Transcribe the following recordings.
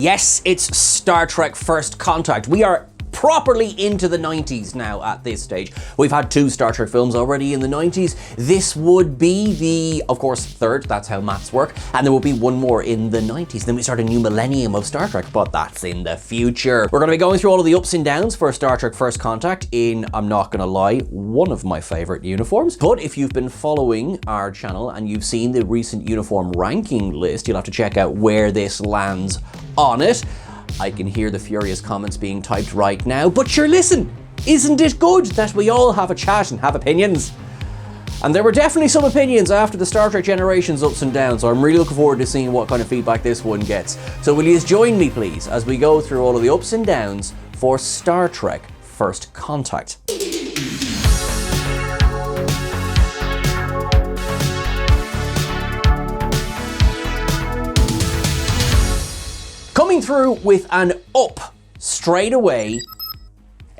Yes, it's Star Trek First Contact. We are properly into the 90s now at this stage. We've had 2 Star Trek films already in the 90s. This would be the, of course, 3rd, that's how maths work, and there will be 1 more in the 90s. Then we start a new millennium of Star Trek, but that's in the future. We're going to be going through all of the ups and downs for Star Trek First Contact in, I'm not going to lie, one of my favorite uniforms. But if you've been following our channel and you've seen the recent uniform ranking list, you'll have to check out where this lands on it. I can hear the furious comments being typed right now, but sure, listen, isn't it good that we all have a chat and have opinions? And there were definitely some opinions after the Star Trek Generations ups and downs, so I'm really looking forward to seeing what kind of feedback this one gets. So will you join me, please, as we go through all of the ups and downs for Star Trek First Contact. Coming through with an up straight away,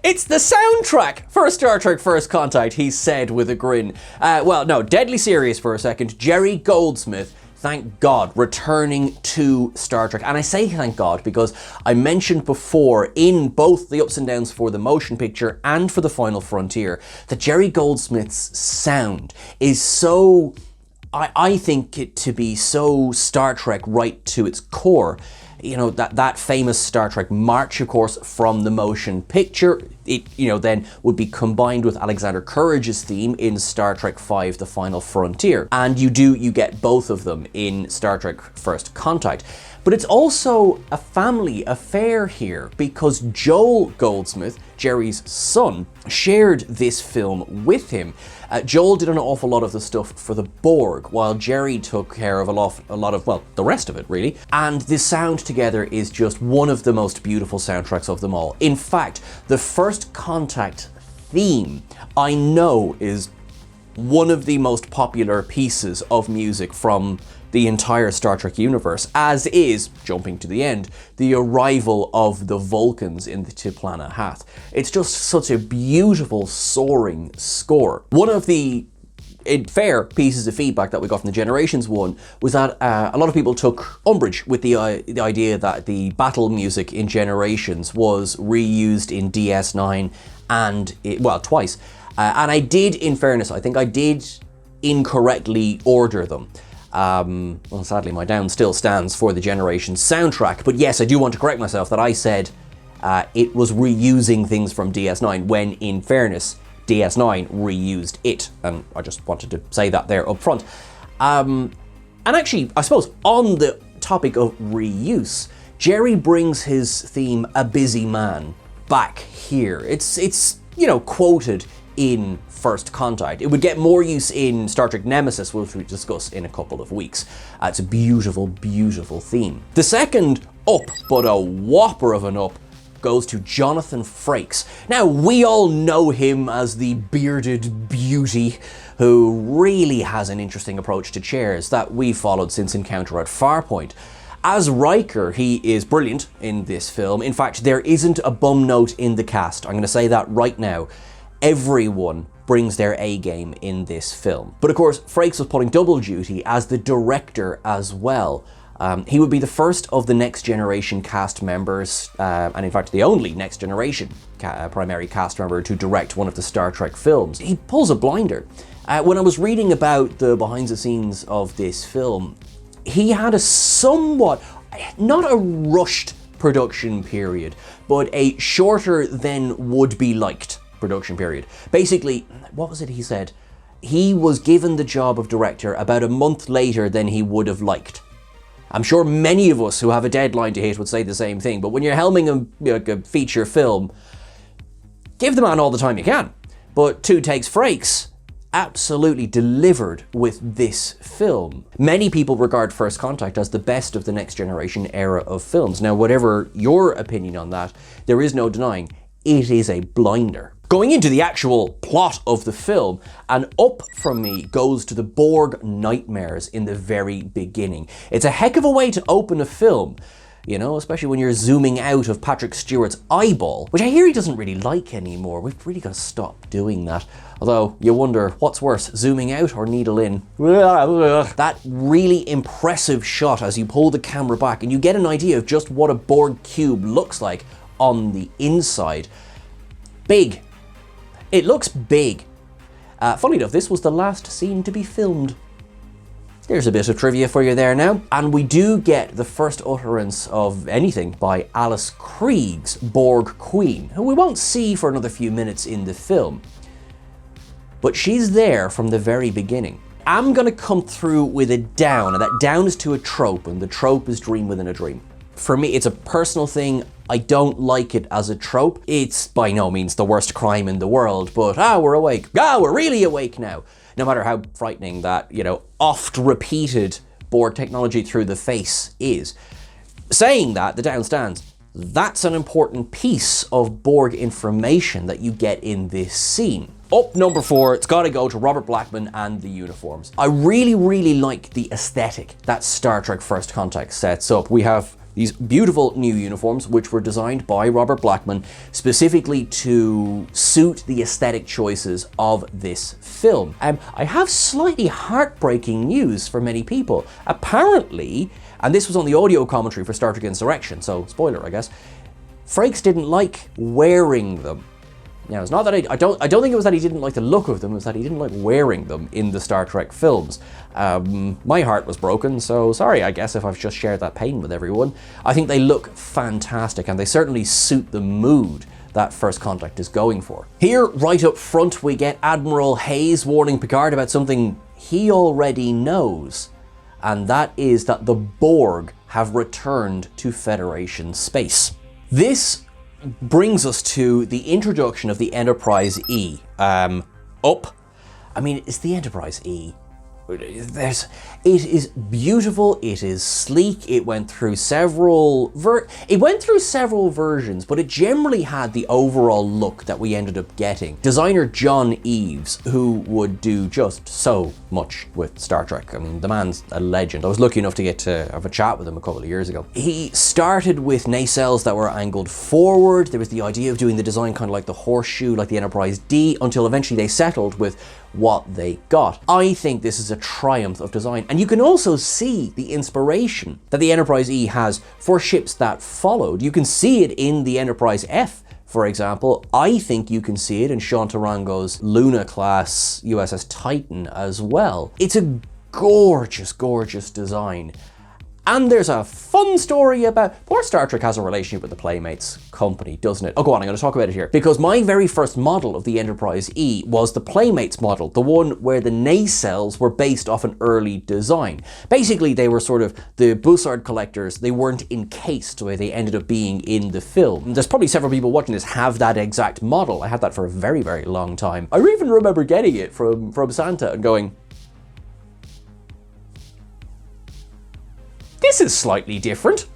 it's the soundtrack for Star Trek First Contact, he said with a grin. Well, no, deadly serious for a second. Jerry Goldsmith, thank God, returning to Star Trek. And I say thank God because I mentioned before in both the ups and downs for the motion picture and for the Final Frontier that Jerry Goldsmith's sound is so, I think it to be so Star Trek right to its core. You know, that famous Star Trek march, of course, from the motion picture, it, then would be combined with Alexander Courage's theme in Star Trek V, The Final Frontier. And you get both of them in Star Trek First Contact. But it's also a family affair here because Joel Goldsmith, Jerry's son, shared this film with him. Joel did an awful lot of the stuff for the Borg, while Jerry took care of a lot of, well, the rest of it, really. And the sound together is just one of the most beautiful soundtracks of them all. In fact, the First Contact theme, I know, is one of the most popular pieces of music from the entire Star Trek universe, as is, jumping to the end, the arrival of the Vulcans in the Tiplana Hath. It's just such a beautiful, soaring score. One of the fair pieces of feedback that we got from the Generations one was that a lot of people took umbrage with the idea that the battle music in Generations was reused in DS9 and, twice. And I did, in fairness, I think I did incorrectly order them. Well, sadly, my down still stands for the Generations soundtrack, but yes, I do want to correct myself that I said it was reusing things from DS9, when in fairness, DS9 reused it, and I just wanted to say that there up front. And actually, I suppose, on the topic of reuse, Jerry brings his theme, A Busy Man, back here. It's quoted in First Contact. It would get more use in Star Trek Nemesis, which we discuss in a couple of weeks. It's a beautiful, beautiful theme. The second up, but a whopper of an up, goes to Jonathan Frakes. Now, we all know him as the bearded beauty who really has an interesting approach to chairs that we've followed since Encounter at Farpoint. As Riker, he is brilliant in this film. In fact, there isn't a bum note in the cast. I'm going to say that right now. Everyone brings their A game in this film. But of course, Frakes was pulling double duty as the director as well. He would be the first of the Next Generation cast members, and in fact the only Next Generation primary cast member to direct one of the Star Trek films. He pulls a blinder. When I was reading about the behind the scenes of this film, he had a somewhat, not a rushed production period, but a shorter than would be liked production period. Basically, what was it he said? He was given the job of director about a month later than he would have liked. I'm sure many of us who have a deadline to hit would say the same thing, but when you're helming a feature film, give the man all the time you can. But Two Takes Frakes absolutely delivered with this film. Many people regard First Contact as the best of the Next Generation era of films. Now, whatever your opinion on that, there is no denying it is a blinder. Going into the actual plot of the film, an up from me goes to the Borg nightmares in the very beginning. It's a heck of a way to open a film. you know, especially when you're zooming out of Patrick Stewart's eyeball, which I hear he doesn't really like anymore. We've really got to stop doing that. Although, you wonder, what's worse, zooming out or needle in? That really impressive shot as you pull the camera back and you get an idea of just what a Borg cube looks like on the inside. Big. It looks big. Funny enough, this was the last scene to be filmed. There's a bit of trivia for you there now. And we do get the first utterance of anything by Alice Krieg's Borg Queen, who we won't see for another few minutes in the film. But she's there from the very beginning. I'm gonna come through with a down, and that down is to a trope, and the trope is dream within a dream. For me, it's a personal thing. I don't like it as a trope. It's by no means the worst crime in the world, but we're awake. We're really awake now. No matter how frightening that, you know, oft-repeated Borg technology through the face is. Saying that, the down stands. That's an important piece of Borg information that you get in this scene. Up number 4, it's gotta go to Robert Blackman and the uniforms. I really, really like the aesthetic that Star Trek First Contact sets up. We have these beautiful new uniforms, which were designed by Robert Blackman specifically to suit the aesthetic choices of this film. I have slightly heartbreaking news for many people. Apparently, and this was on the audio commentary for Star Trek Insurrection, so spoiler, I guess, Frakes didn't like wearing them. Now, it's not that I don't think it was that he didn't like the look of them, it was that he didn't like wearing them in the Star Trek films. My heart was broken, so sorry, I guess, if I've just shared that pain with everyone. I think they look fantastic, and they certainly suit the mood that First Contact is going for. Here, right up front, we get Admiral Hayes warning Picard about something he already knows, and that is that the Borg have returned to Federation space. This brings us to the introduction of the Enterprise E. It's the Enterprise E. It is beautiful, it is sleek, it went through several versions, but it generally had the overall look that we ended up getting. Designer John Eaves, who would do just so much with Star Trek. I mean, the man's a legend. I was lucky enough to get to have a chat with him a couple of years ago. He started with nacelles that were angled forward. There was the idea of doing the design kind of like the horseshoe, like the Enterprise D, until eventually they settled with what they got. I think this is a triumph of design, and you can also see the inspiration that the Enterprise E has for ships that followed. You can see it in the Enterprise F, for example. I think you can see it in Sean Tarango's Luna-class USS Titan as well. It's a gorgeous, gorgeous design. And there's a fun story about, poor Star Trek has a relationship with the Playmates company, doesn't it? Oh, go on, I'm going to talk about it here. Because my very first model of the Enterprise E was the Playmates model, the one where the nacelles were based off an early design. Basically, they were sort of the Bussard collectors. They weren't encased the way they ended up being in the film. There's probably several people watching this have that exact model. I had that for a very, very long time. I even remember getting it from Santa and going, this is slightly different.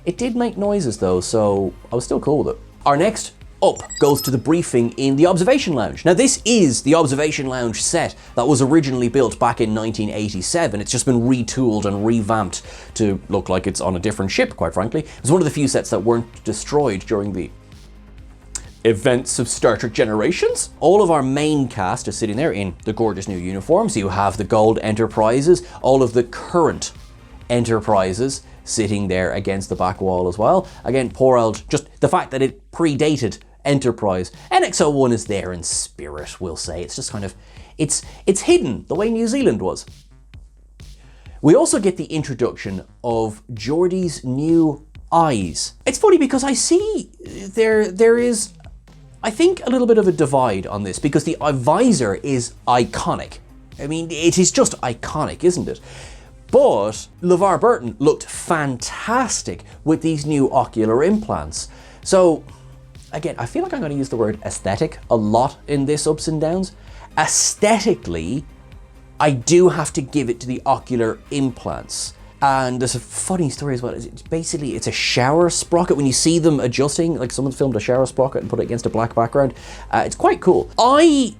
It did make noises though, so I was still cool with it. Our next up goes to the briefing in the Observation Lounge. Now, this is the Observation Lounge set that was originally built back in 1987. It's just been retooled and revamped to look like it's on a different ship, quite frankly. It's one of the few sets that weren't destroyed during the events of Star Trek Generations. All of our main cast is sitting there in the gorgeous new uniforms. You have the gold Enterprises, all of the current Enterprises sitting there against the back wall as well. Again, poor old, just the fact that it predated Enterprise. NX-01 is there in spirit, we'll say. It's just kind of, it's hidden the way New Zealand was. We also get the introduction of Geordie's new eyes. It's funny because I see there is, I think, a little bit of a divide on this because the visor is iconic. I mean, it is just iconic, isn't it? But LeVar Burton looked fantastic with these new ocular implants. So, again, I feel like I'm going to use the word aesthetic a lot in this Ups and Downs. Aesthetically, I do have to give it to the ocular implants. And there's a funny story as well. It's a shower sprocket. When you see them adjusting, like someone filmed a shower sprocket and put it against a black background, it's quite cool.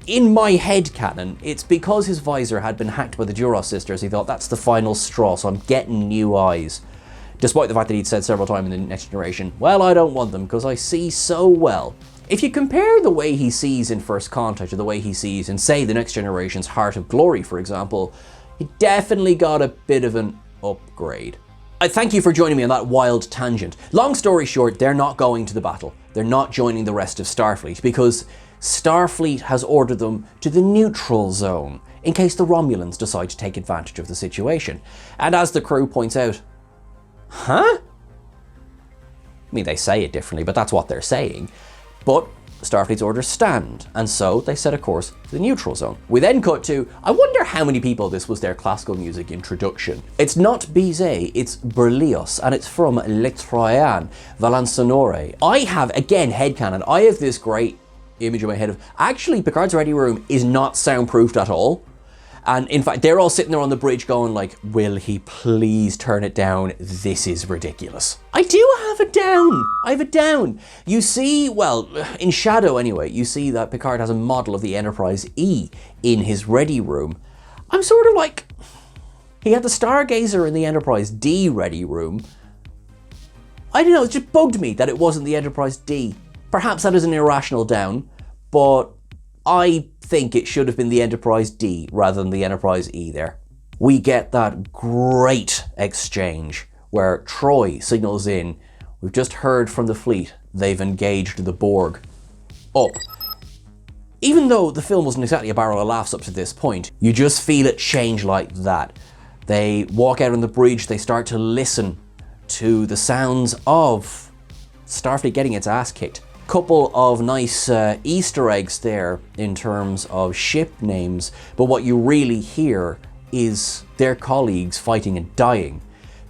In my head canon, it's because his visor had been hacked by the Duras sisters. He thought, that's the final straw, so I'm getting new eyes. despite the fact that he'd said several times in the Next Generation, well, I don't want them because I see so well. If you compare the way he sees in First Contact to the way he sees in, say, the Next Generation's Heart of Glory, for example, he definitely got a bit of an upgrade. I thank you for joining me on that wild tangent. Long story short, they're not going to the battle. They're not joining the rest of Starfleet because Starfleet has ordered them to the neutral zone in case the Romulans decide to take advantage of the situation. And as the crew points out, huh? I mean, they say it differently, but that's what they're saying. But Starfleet's orders stand, and so they set a course to the neutral zone. We then cut to, I wonder how many people this was their classical music introduction. It's not Bizet, it's Berlioz, and it's from Le Troyen, Valence Sonore. I have, again, headcanon, I have this great image in my head of, actually, Picard's ready room is not soundproofed at all. And in fact, they're all sitting there on the bridge going like, will he please turn it down? This is ridiculous. I do have it down. I have it down. You see, well, in shadow anyway, you see that Picard has a model of the Enterprise E in his ready room. I'm sort of like, he had the Stargazer in the Enterprise D ready room. I don't know, it just bugged me that it wasn't the Enterprise D. Perhaps that is an irrational down, but I think it should have been the Enterprise D rather than the Enterprise E there. We get that great exchange where Troy signals in, we've just heard from the fleet, they've engaged the Borg. Up. Even though the film wasn't exactly a barrel of laughs up to this point, you just feel it change like that. They walk out on the bridge, they start to listen to the sounds of Starfleet getting its ass kicked. Couple of nice Easter eggs there in terms of ship names, but what you really hear is their colleagues fighting and dying.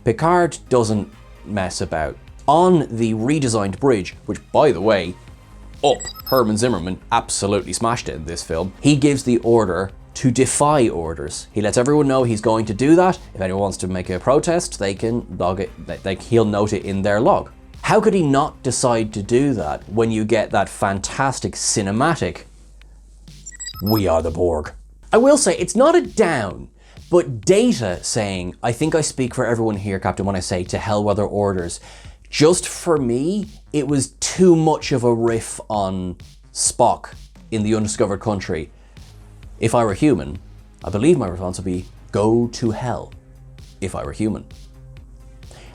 Picard doesn't mess about. On the redesigned bridge, which by the way, Herman Zimmerman absolutely smashed it in this film, he gives the order to defy orders. He lets everyone know he's going to do that. If anyone wants to make a protest, they can log it, he'll note it in their log. How could he not decide to do that when you get that fantastic cinematic, we are the Borg? I will say, it's not a down, but Data saying, I think I speak for everyone here, Captain, when I say to hell with their orders. Just for me, it was too much of a riff on Spock in The Undiscovered Country. If I were human, I believe my response would be, go to hell, if I were human.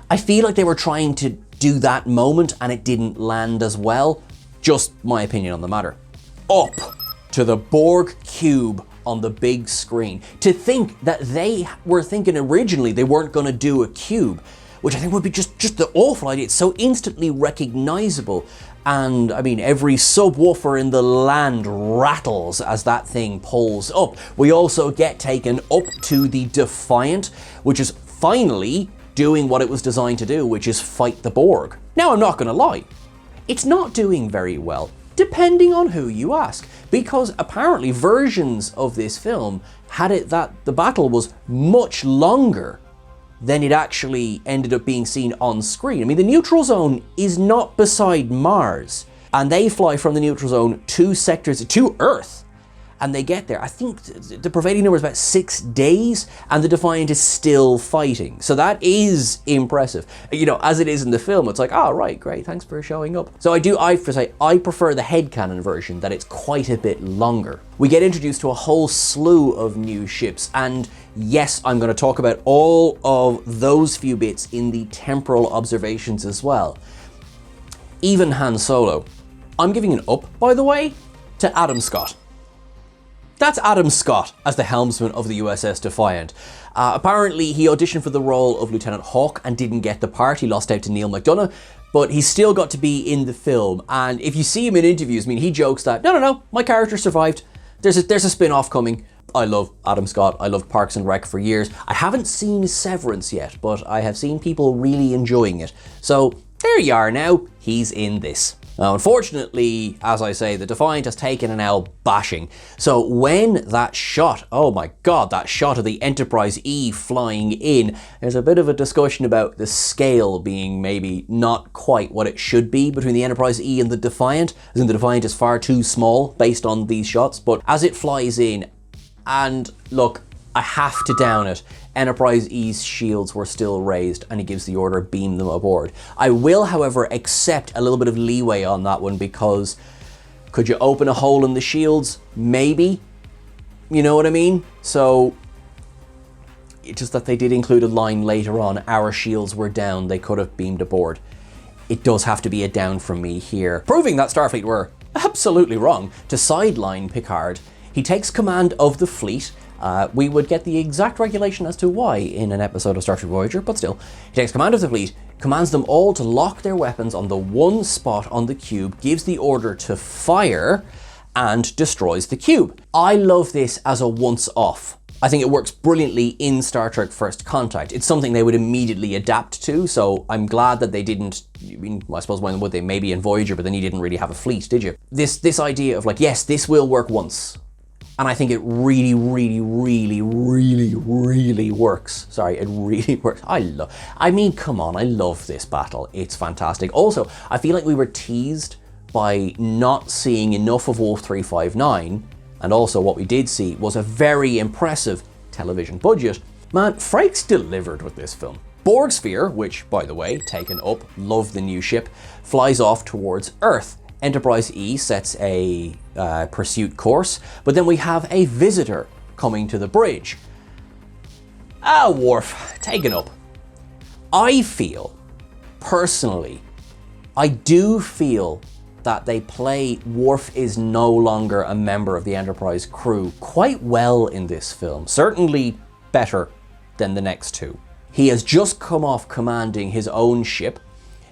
I feel like they were trying to do that moment and it didn't land as well. Just my opinion on the matter. Up to the Borg cube on the big screen. To think that they were thinking originally they weren't going to do a cube, which I think would be just the awful idea. It's so instantly recognizable. And I mean, every subwoofer in the land rattles as that thing pulls up. We also get taken up to the Defiant, which is finally doing what it was designed to do, which is fight the Borg. Now, I'm not going to lie, it's not doing very well, depending on who you ask, because apparently versions of this film had it that the battle was much longer than it actually ended up being seen on screen. I mean, the neutral zone is not beside Mars, and they fly from the neutral zone 2 sectors to Earth. And they get there. I think the prevailing number is about 6 days, and the Defiant is still fighting. So that is impressive. You know, as it is in the film, it's like, oh, right, great, thanks for showing up. So I prefer the headcanon version, that it's quite a bit longer. We get introduced to a whole slew of new ships, and yes, I'm going to talk about all of those few bits in the temporal observations as well. Even Han Solo. I'm giving an up, by the way, to Adam Scott. That's Adam Scott as the helmsman of the USS Defiant. Apparently he auditioned for the role of Lieutenant Hawk and didn't get the part. He lost out to Neil McDonough, but he still got to be in the film. And if you see him in interviews, I mean, he jokes that, no, my character survived. There's a spin-off coming. I love Adam Scott. I loved Parks and Rec for years. I haven't seen Severance yet, but I have seen people really enjoying it. So there you are now. He's in this. Now, unfortunately, as I say, the Defiant has taken an L bashing. So when that shot, oh my God, that shot of the Enterprise E flying in, there's a bit of a discussion about the scale being maybe not quite what it should be between the Enterprise E and the Defiant. I think the Defiant is far too small based on these shots, but as it flies in, and look, I have to down it. Enterprise E's shields were still raised, and he gives the order, beam them aboard. I will, however, accept a little bit of leeway on that one, because could you open a hole in the shields? Maybe. You know what I mean? So, it's just that they did include a line later on, our shields were down, they could have beamed aboard. It does have to be a down from me here, proving that Starfleet were absolutely wrong to sideline Picard. He takes command of the fleet. We would get the exact regulation as to why in an episode of Star Trek Voyager, but still. He takes command of the fleet, commands them all to lock their weapons on the one spot on the cube, gives the order to fire, and destroys the cube. I love this as a once-off. I think it works brilliantly in Star Trek First Contact. It's something they would immediately adapt to, so I'm glad that they didn't, I mean, I suppose when would they? Maybe in Voyager, but then you didn't really have a fleet, did you? This idea of like, yes, this will work once. And I think it really, really, really, really, really works. Sorry, it really works. I mean, come on, I love this battle. It's fantastic. Also, I feel like we were teased by not seeing enough of Wolf 359, and also what we did see was a very impressive television budget. Man, Frakes delivered with this film. Borg Sphere, which, by the way, taken up, love the new ship, flies off towards Earth. Enterprise E sets a pursuit course, but then we have a visitor coming to the bridge. Worf, taken up. I feel, personally, I do feel that they play Worf is no longer a member of the Enterprise crew quite well in this film. Certainly better than the next two. He has just come off commanding his own ship.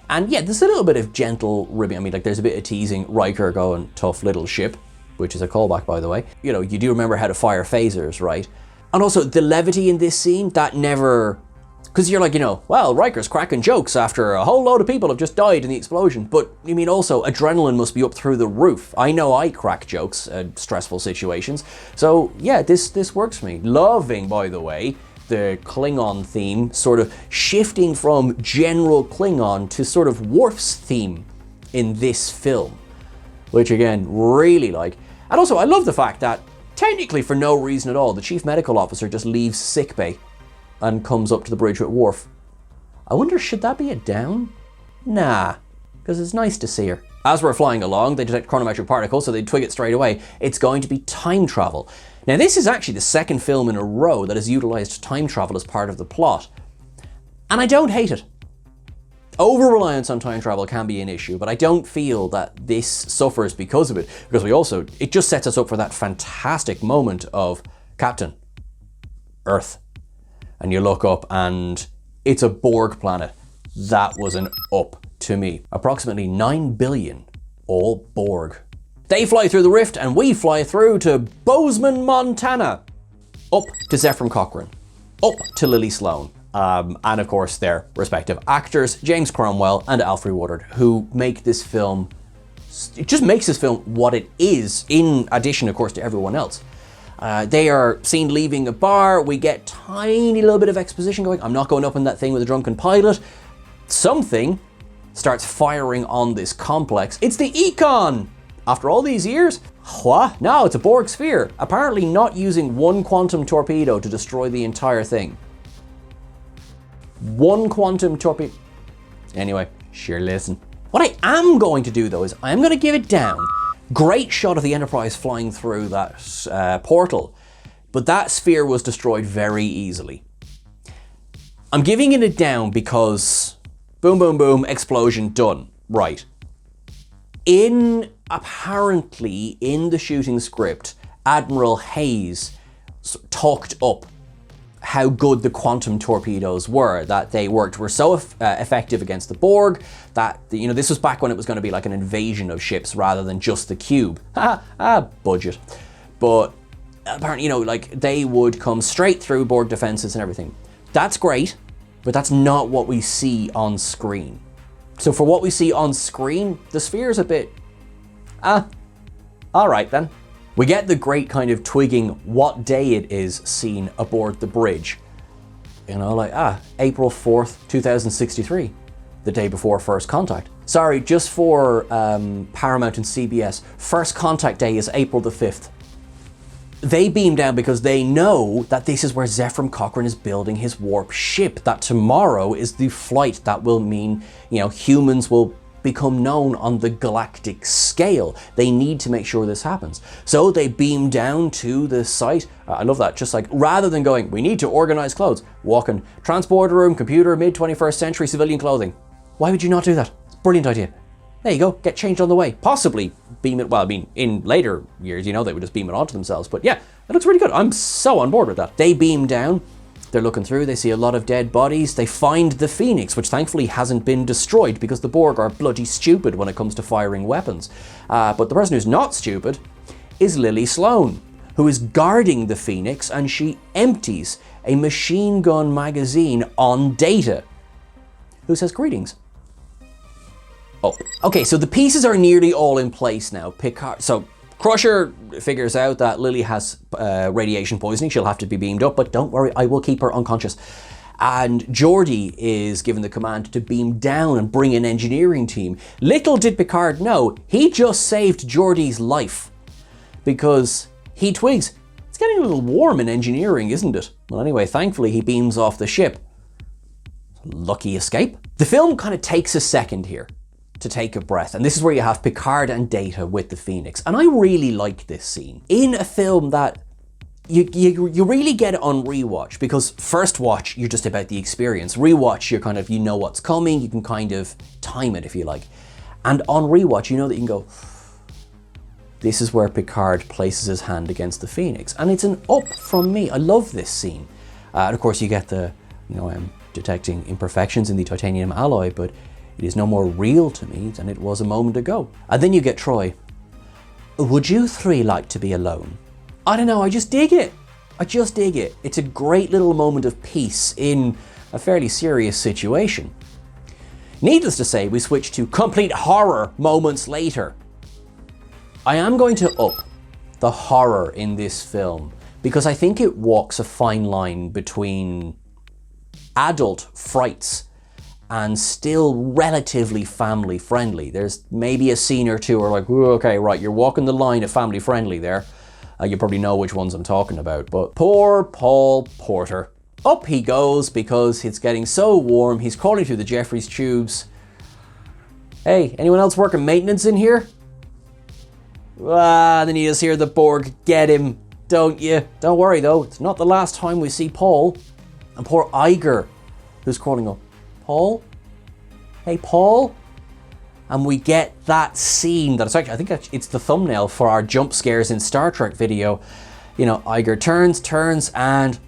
And yeah, there's a little bit of gentle ribbing. I mean, like there's a bit of teasing, Riker going, tough little ship, which is a callback, by the way. You know, you do remember how to fire phasers, right? And also the levity in this scene, that never, because you're like, you know, well, Riker's cracking jokes after a whole load of people have just died in the explosion. But you mean also adrenaline must be up through the roof. I know I crack jokes at stressful situations. So yeah, this works for me. Loving, by the way, the Klingon theme, sort of shifting from general Klingon to sort of Worf's theme in this film, which again, really like. And also, I love the fact that, technically for no reason at all, the chief medical officer just leaves sickbay and comes up to the bridge with Worf. I wonder, should that be a down? Nah, because it's nice to see her. As we're flying along, they detect chronometric particles, so they twig it straight away. It's going to be time travel. Now, this is actually the second film in a row that has utilized time travel as part of the plot. And I don't hate it. Over-reliance on time travel can be an issue, but I don't feel that this suffers because of it, because it just sets us up for that fantastic moment of, Captain, Earth. And you look up and it's a Borg planet. That was an up to me. Approximately 9 billion, all Borg. They fly through the rift and we fly through to Bozeman, Montana. Up to Zephyr Cochrane. Up to Lily Sloan. And of course their respective actors, James Cromwell and Alfre Woodard, who make this film, it just makes this film what it is, in addition of course to everyone else. They are seen leaving a bar, we get tiny little bit of exposition going, I'm not going up in that thing with a drunken pilot. Something starts firing on this complex. It's the Econ! After all these years? What? No, it's a Borg sphere. Apparently not using one quantum torpedo to destroy the entire thing. One quantum torpedo. Anyway, sure, listen. What I am going to do though is I'm going to give it down. Great shot of the Enterprise flying through that portal, but that sphere was destroyed very easily. I'm giving it a down because boom, boom, boom, explosion, done. Right. Apparently in the shooting script, Admiral Hayes talked up how good the quantum torpedoes were, that they were so effective against the Borg, that, you know, this was back when it was going to be like an invasion of ships rather than just the cube. Budget. But apparently, you know, like they would come straight through Borg defenses and everything. That's great, but that's not what we see on screen. So for what we see on screen, the sphere's a bit, all right then. We get the great kind of twigging what day it is scene aboard the bridge. You know, like, April 4th, 2063, the day before First Contact. Sorry, just for Paramount and CBS, First Contact Day is April the 5th. They beam down because they know that this is where Zephram Cochrane is building his warp ship, that tomorrow is the flight that will mean, humans will become known on the galactic scale. They need to make sure this happens. So they beam down to the site. I love that. Just like, rather than going, we need to organize clothes, walk in, transporter room, computer, mid-21st century civilian clothing. Why would you not do that? It's a brilliant idea. There you go, get changed on the way. Possibly beam it, in later years, they would just beam it onto themselves. But yeah, it looks really good. I'm so on board with that. They beam down, they're looking through, they see a lot of dead bodies. They find the Phoenix, which thankfully hasn't been destroyed because the Borg are bloody stupid when it comes to firing weapons. But the person who's not stupid is Lily Sloan, who is guarding the Phoenix, and she empties a machine gun magazine on Data, who says greetings. Oh, okay, so the pieces are nearly all in place now. Picard, so Crusher figures out that Lily has radiation poisoning. She'll have to be beamed up, but don't worry, I will keep her unconscious. And Geordi is given the command to beam down and bring an engineering team. Little did Picard know, he just saved Geordi's life, because he twigs, it's getting a little warm in engineering, isn't it? Well, anyway, thankfully he beams off the ship. Lucky escape. The film kind of takes a second here to take a breath, and this is where you have Picard and Data with the Phoenix, and I really like this scene in a film that you really get it on rewatch, because first watch you're just about the experience, rewatch you're kind of, you know what's coming, you can kind of time it if you like, and on rewatch you know that you can go, this is where Picard places his hand against the Phoenix, and it's an up from me. I love this scene, and of course you get the, I'm detecting imperfections in the titanium alloy, but it is no more real to me than it was a moment ago. And then you get Troy. Would you three like to be alone? I don't know, I just dig it. It's a great little moment of peace in a fairly serious situation. Needless to say, we switch to complete horror moments later. I am going to up the horror in this film because I think it walks a fine line between adult frights and still relatively family friendly. There's maybe a scene or two where like, okay, right, you're walking the line of family friendly there. You probably know which ones I'm talking about, but poor Paul Porter. Up he goes because it's getting so warm, he's crawling through the Jeffries tubes. Hey, anyone else working maintenance in here? Then you just hear the Borg, get him, don't you? Don't worry though, it's not the last time we see Paul. And poor Iger, who's crawling up. Paul? Hey, Paul? And we get that scene that it's actually, I think it's the thumbnail for our jump scares in Star Trek video. Iger turns and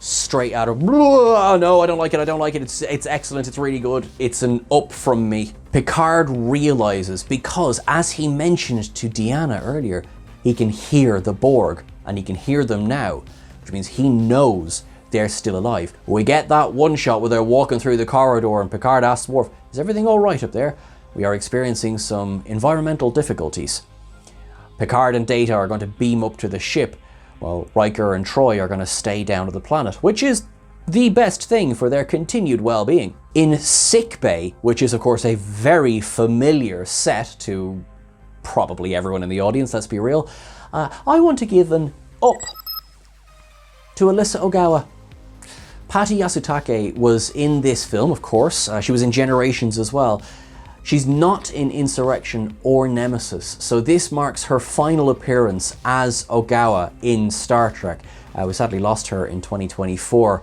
straight out of, oh no, I don't like it. It's excellent, it's really good. It's an up from me. Picard realizes, because as he mentioned to Deanna earlier, he can hear the Borg, and he can hear them now, which means he knows they're still alive. We get that one shot where they're walking through the corridor and Picard asks Worf, is everything all right up there? We are experiencing some environmental difficulties. Picard and Data are going to beam up to the ship, while Riker and Troy are going to stay down to the planet, which is the best thing for their continued well-being. In sickbay, which is of course a very familiar set to probably everyone in the audience, let's be real, I want to give an up to Alyssa Ogawa. Patti Yasutake was in this film, of course. She was in Generations as well. She's not in Insurrection or Nemesis, so this marks her final appearance as Ogawa in Star Trek. We sadly lost her in 2024.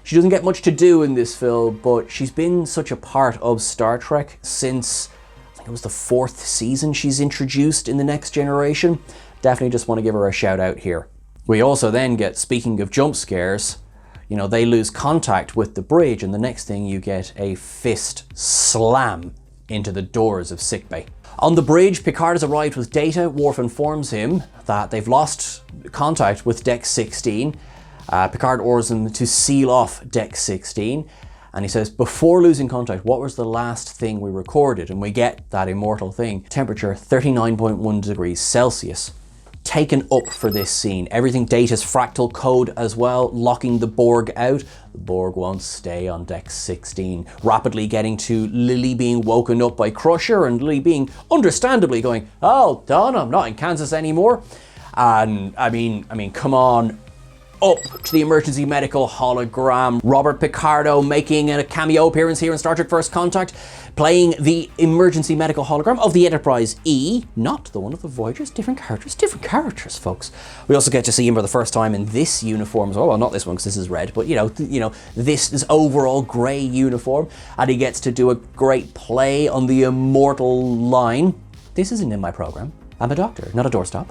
She doesn't get much to do in this film, but she's been such a part of Star Trek since, I think it was the 4th season she's introduced in The Next Generation. Definitely just want to give her a shout out here. We also then get, speaking of jump scares, they lose contact with the bridge, and the next thing you get a fist slam into the doors of sickbay. On the bridge, Picard has arrived with Data. Worf informs him that they've lost contact with Deck 16. Picard orders them to seal off Deck 16. And he says, before losing contact, what was the last thing we recorded? And we get that immortal thing. Temperature 39.1 degrees Celsius. Taken up for this scene. Everything Data's fractal code as well, locking the Borg out. The Borg won't stay on Deck 16. Rapidly getting to Lily being woken up by Crusher, and Lily being understandably going, oh, Don, I'm not in Kansas anymore. And I mean, come on. Up to the emergency medical hologram. Robert Picardo making a cameo appearance here in Star Trek First Contact, playing the emergency medical hologram of the Enterprise E, not the one of the Voyagers. Different characters, folks. We also get to see him for the first time in this uniform as well. Well, not this one because this is red, but you know, this overall grey uniform, and he gets to do a great play on the immortal line. This isn't in my program. I'm a doctor, not a doorstop.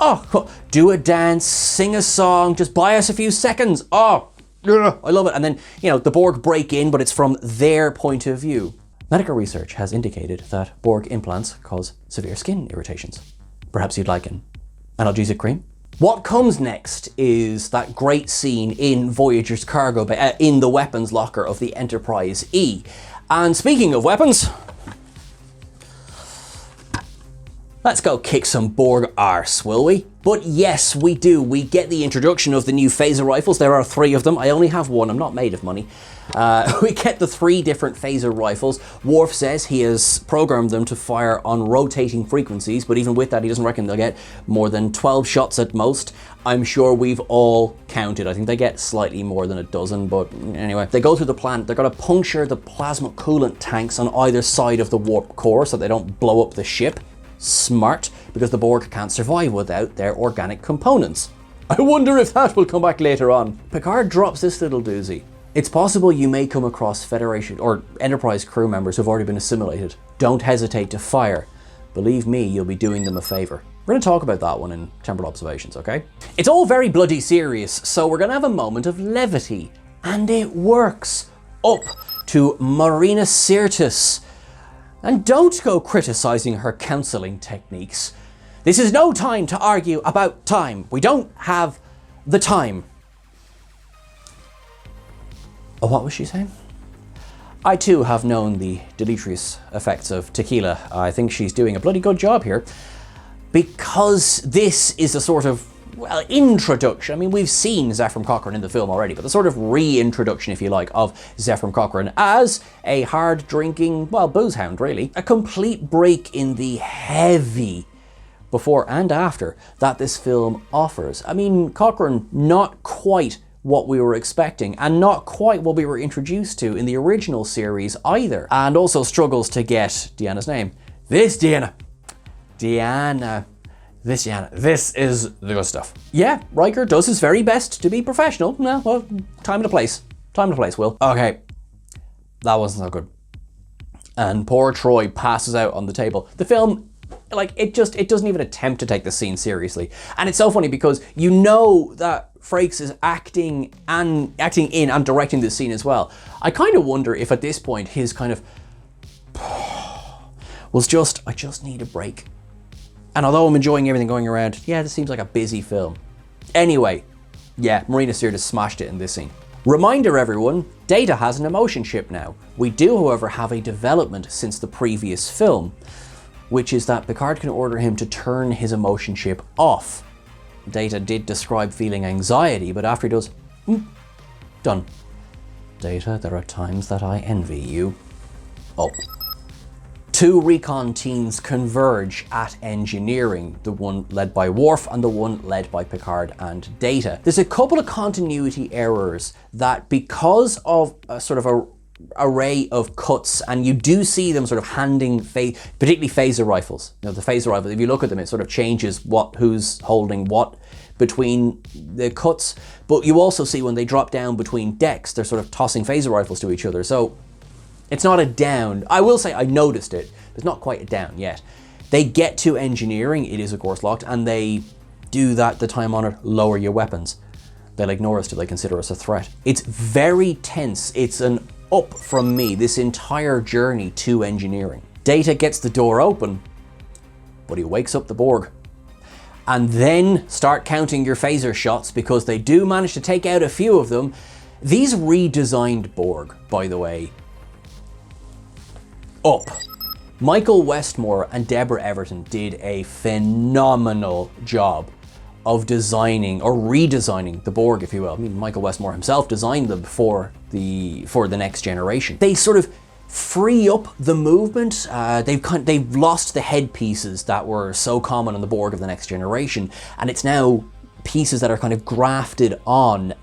Oh, do a dance, sing a song, just buy us a few seconds. Oh, I love it. And then, the Borg break in, but it's from their point of view. Medical research has indicated that Borg implants cause severe skin irritations. Perhaps you'd like an analgesic cream? What comes next is that great scene in Voyager's cargo bay, in the weapons locker of the Enterprise E. And speaking of weapons, let's go kick some Borg arse, will we? But yes, we do. We get the introduction of the new phaser rifles. There are 3 of them. I only have 1. I'm not made of money. We get the 3 different phaser rifles. Worf says he has programmed them to fire on rotating frequencies, but even with that, he doesn't reckon they'll get more than 12 shots at most. I'm sure we've all counted. I think they get slightly more than a dozen, but anyway. They go through the plant. They're going to puncture the plasma coolant tanks on either side of the warp core so they don't blow up the ship. Smart, because the Borg can't survive without their organic components. I wonder if that will come back later on. Picard drops this little doozy. It's possible you may come across Federation or Enterprise crew members who've already been assimilated. Don't hesitate to fire. Believe me, you'll be doing them a favor. We're going to talk about that one in Temporal Observations, okay? It's all very bloody serious, so we're going to have a moment of levity. And it works. Up to Marina Sirtis. And don't go criticizing her counseling techniques. This is no time to argue about time. We don't have the time. Oh, what was she saying? I too have known the deleterious effects of tequila. I think she's doing a bloody good job here. Because this is a sort of, introduction. I mean, we've seen Zefram Cochrane in the film already, but the sort of reintroduction, if you like, of Zefram Cochrane as a hard-drinking, booze hound, really. A complete break in the heavy before and after that this film offers. I mean, Cochrane, not quite what we were expecting, and not quite what we were introduced to in the original series either. And also struggles to get Deanna's name. This Deanna. This is the good stuff. Yeah, Riker does his very best to be professional. No, well, time and a place. Will. Okay, that wasn't so good. And poor Troy passes out on the table. The film, it doesn't even attempt to take the scene seriously. And it's so funny because you know that Frakes is acting in and directing this scene as well. I kind of wonder if at this point his kind of was just, I just need a break. And although I'm enjoying everything going around, yeah, this seems like a busy film. Anyway, yeah, Marina Sirtis smashed it in this scene. Reminder everyone, Data has an emotion chip now. We do, however, have a development since the previous film, which is that Picard can order him to turn his emotion chip off. Data did describe feeling anxiety, but after he does, done. Data, there are times that I envy you. Oh. 2 recon teams converge at engineering, the one led by Worf and the one led by Picard and Data. There's a couple of continuity errors that, because of a sort of a array of cuts, and you do see them sort of handing, particularly phaser rifles. The phaser rifles, if you look at them, it sort of changes who's holding what between the cuts. But you also see when they drop down between decks, they're sort of tossing phaser rifles to each other. So it's not a down. I will say I noticed it. It's not quite a down yet. They get to engineering, it is of course locked, and they do that the time honored, lower your weapons. They'll ignore us till they consider us a threat. It's very tense. It's an up from me, this entire journey to engineering. Data gets the door open, but he wakes up the Borg. And then start counting your phaser shots, because they do manage to take out a few of them. These redesigned Borg, by the way, up. Michael Westmore and Deborah Everton did a phenomenal job of designing or redesigning the Borg, if you will. I mean, Michael Westmore himself designed them for the next generation. They sort of free up the movement. They've lost the headpieces that were so common on the Borg of the Next Generation, and it's now pieces that are kind of grafted on.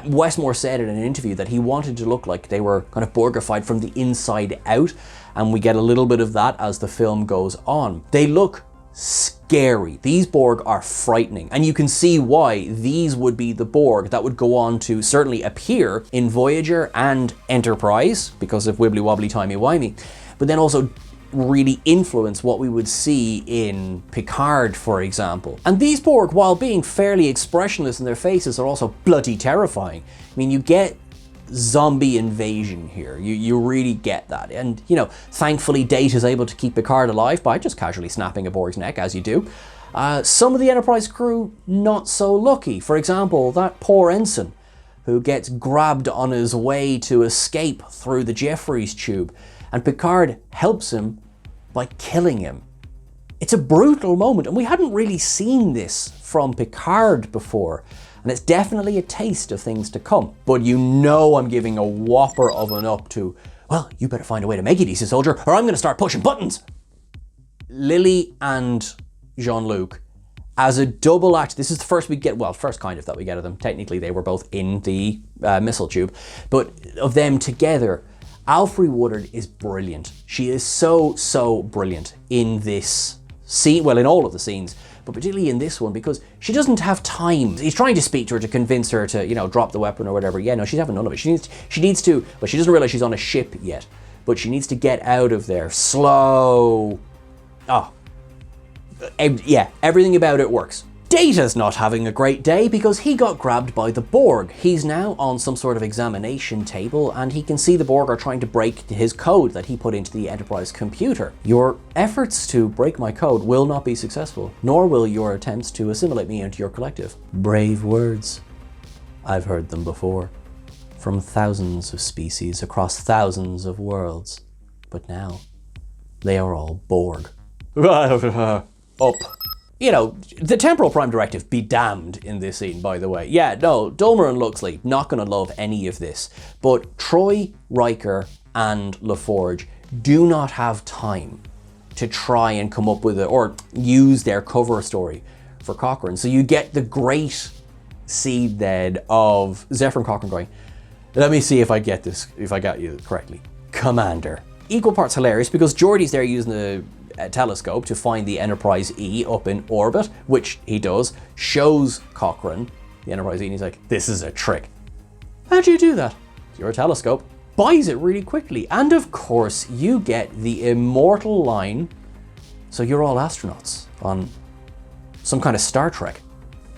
Westmore said in an interview that he wanted to look like they were kind of Borgified from the inside out, and we get a little bit of that as the film goes on. They look scary. These Borg are frightening, and you can see why these would be the Borg that would go on to certainly appear in Voyager and Enterprise because of wibbly wobbly timey wimey, but then also really influence what we would see in Picard, for example. And these Borg, while being fairly expressionless in their faces, are also bloody terrifying. I mean, you get zombie invasion here. You really get that. And, you know, thankfully Data's able to keep Picard alive by just casually snapping a Borg's neck, as you do. Some of the Enterprise crew, not so lucky. For example, that poor ensign who gets grabbed on his way to escape through the Jeffries tube, and Picard helps him by killing him. It's a brutal moment, and we hadn't really seen this from Picard before, and it's definitely a taste of things to come. But you know I'm giving a whopper of an up to, well, you better find a way to make it easy, soldier, or I'm going to start pushing buttons. Lily and Jean-Luc, as a double act, this is the first we get, well, first kind of that we get of them. Technically, they were both in the missile tube, but of them together, Alfre Woodard is brilliant. She is so brilliant in this scene, well, in all of the scenes, but particularly in this one, because she doesn't have time. He's trying to speak to her to convince her to, you know, drop the weapon or whatever. Yeah, no, she's having none of it. She needs to, but she doesn't realize she's on a ship yet, but she needs to get out of there. Slow. Oh. Yeah, everything about it works. Data's not having a great day because he got grabbed by the Borg. He's now on some sort of examination table, and he can see the Borg are trying to break his code that he put into the Enterprise computer. Your efforts to break my code will not be successful, nor will your attempts to assimilate me into your collective. Brave words. I've heard them before. From thousands of species across thousands of worlds. But now, they are all Borg. Up. You know, the Temporal Prime Directive be damned in this scene, by the way. Yeah, no, Dulmer and Luxley, not gonna love any of this. But Troy, Riker, and LaForge do not have time to try and come up with or use their cover story for Cochrane. So you get the great scene then of Zephyr and Cochrane going, let me see if I get this, if I got you correctly. Commander. Equal parts hilarious because Geordi's there using the telescope to find the Enterprise E up in orbit, which he does, shows Cochrane the Enterprise E, and he's like, this is a trick. How'd you do that? Your telescope. Buys it really quickly. And of course, you get the immortal line, so you're all astronauts on some kind of Star Trek.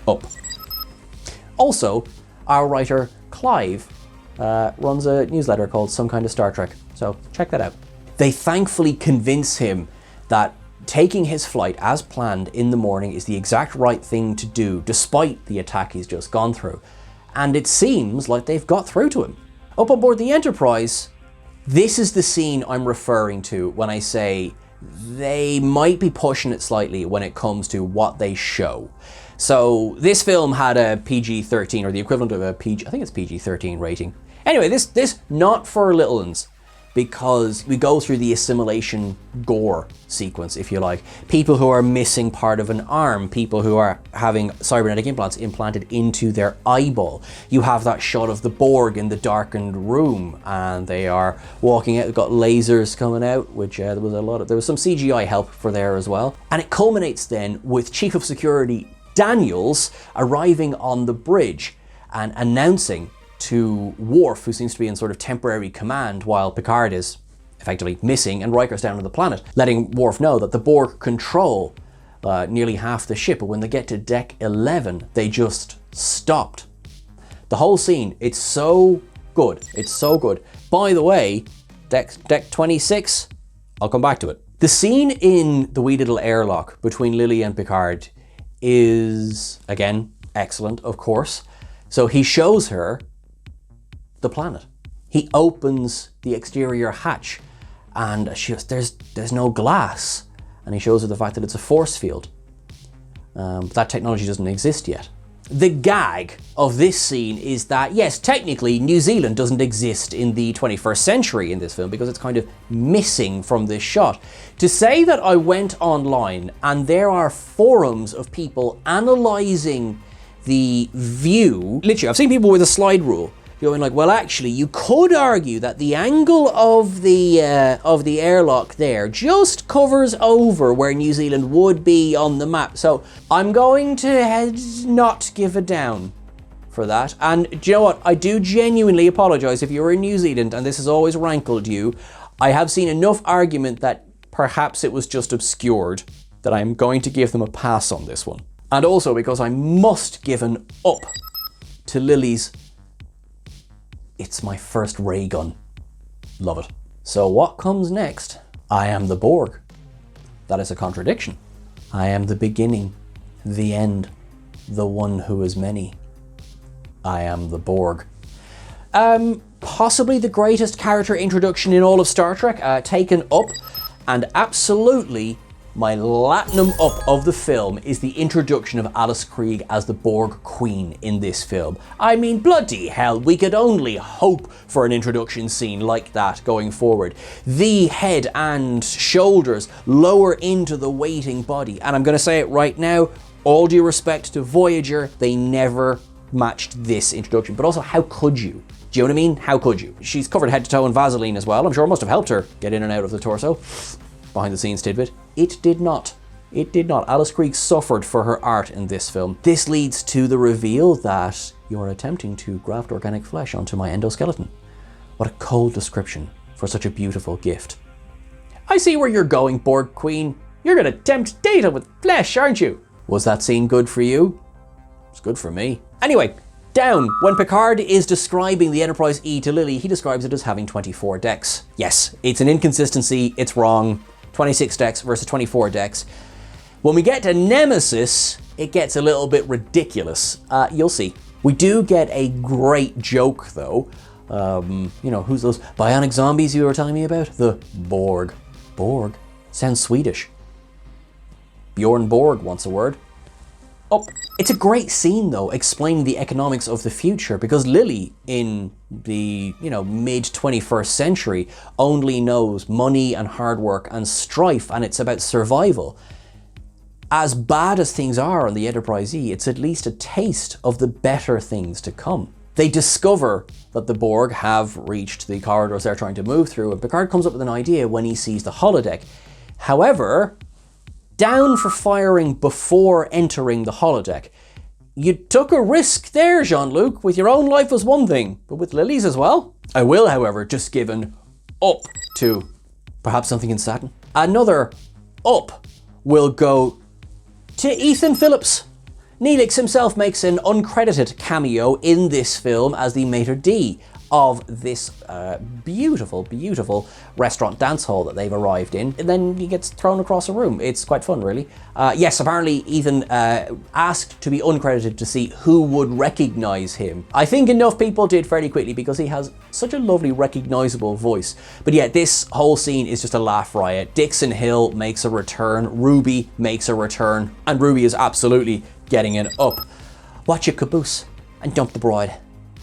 Up. Also, our writer, Clive, runs a newsletter called Some Kind of Star Trek, so check that out. They thankfully convince him that taking his flight as planned in the morning is the exact right thing to do, despite the attack he's just gone through. And it seems like they've got through to him. Up on board the Enterprise, this is the scene I'm referring to when I say they might be pushing it slightly when it comes to what they show. So this film had a PG-13, or the equivalent of a PG, I think it's PG-13 rating. Anyway, this not for little uns, because we go through the assimilation gore sequence, if you like. People who are missing part of an arm, people who are having cybernetic implants implanted into their eyeball. You have that shot of the Borg in the darkened room, and they are walking out, they've got lasers coming out, which there was some CGI help for there as well. And it culminates then with Chief of Security Daniels arriving on the bridge and announcing to Worf, who seems to be in sort of temporary command while Picard is effectively missing and Riker's down on the planet, letting Worf know that the Borg control nearly half the ship, but when they get to deck 11, they just stopped. The whole scene, it's so good. It's so good. By the way, deck 26, I'll come back to it. The scene in the wee little airlock between Lily and Picard is, again, excellent, of course. So he shows her the planet. He opens the exterior hatch and she goes, there's no glass. And he shows her the fact that it's a force field. That technology doesn't exist yet. The gag of this scene is that, yes, technically New Zealand doesn't exist in the 21st century in this film because it's kind of missing from this shot. To say that I went online and there are forums of people analysing the view, literally, I've seen people with a slide rule going like, well, actually, you could argue that the angle of the airlock there just covers over where New Zealand would be on the map. So I'm going to not give a down for that. And do you know what? I do genuinely apologise if you're in New Zealand and this has always rankled you. I have seen enough argument that perhaps it was just obscured that I'm going to give them a pass on this one. And also because I must give an up to Lily's "It's my first ray gun." Love it. So what comes next? I am the Borg. That is a contradiction. I am the beginning, the end, the one who is many. I am the Borg. Possibly the greatest character introduction in all of Star Trek, taken up, and absolutely my latinum up of the film is the introduction of Alice Krige as the Borg Queen in this film. I mean, bloody hell, we could only hope for an introduction scene like that going forward. The head and shoulders lower into the waiting body. And I'm going to say it right now, all due respect to Voyager, they never matched this introduction. But also, how could you? Do you know what I mean? How could you? She's covered head to toe in Vaseline as well. I'm sure it must have helped her get in and out of the torso. Behind the scenes tidbit. It did not. It did not. Alice Krige suffered for her art in this film. This leads to the reveal that you're attempting to graft organic flesh onto my endoskeleton. What a cold description for such a beautiful gift. I see where you're going, Borg Queen. You're gonna tempt Data with flesh, aren't you? Was that scene good for you? It's good for me. Anyway, down. When Picard is describing the Enterprise E to Lily, he describes it as having 24 decks. Yes, it's an inconsistency, it's wrong. 26 decks versus 24 decks. When we get to Nemesis, it gets a little bit ridiculous. You'll see. We do get a great joke though. You know, who's those bionic zombies you were telling me about? The Borg. Borg? Sounds Swedish. Bjorn Borg wants a word. Oh, it's a great scene though, explaining the economics of the future, because Lily in the, mid 21st century only knows money and hard work and strife, and it's about survival. As bad as things are on the Enterprise E, it's at least a taste of the better things to come. They discover that the Borg have reached the corridors they're trying to move through, and Picard comes up with an idea when he sees the holodeck. However, down for firing before entering the holodeck. You took a risk there, Jean-Luc. With your own life was one thing, but with Lily's as well. I will, however, just give an up to perhaps something in Saturn. Another up will go to Ethan Phillips. Neelix himself makes an uncredited cameo in this film as the maitre d' of this beautiful, beautiful restaurant dance hall that they've arrived in. And then he gets thrown across a room. It's quite fun, really. Yes, apparently Ethan asked to be uncredited to see who would recognize him. I think enough people did fairly quickly because he has such a lovely, recognizable voice. But yeah, this whole scene is just a laugh riot. Dixon Hill makes a return. Ruby makes a return. And Ruby is absolutely getting an up. Watch your caboose and dump the bride.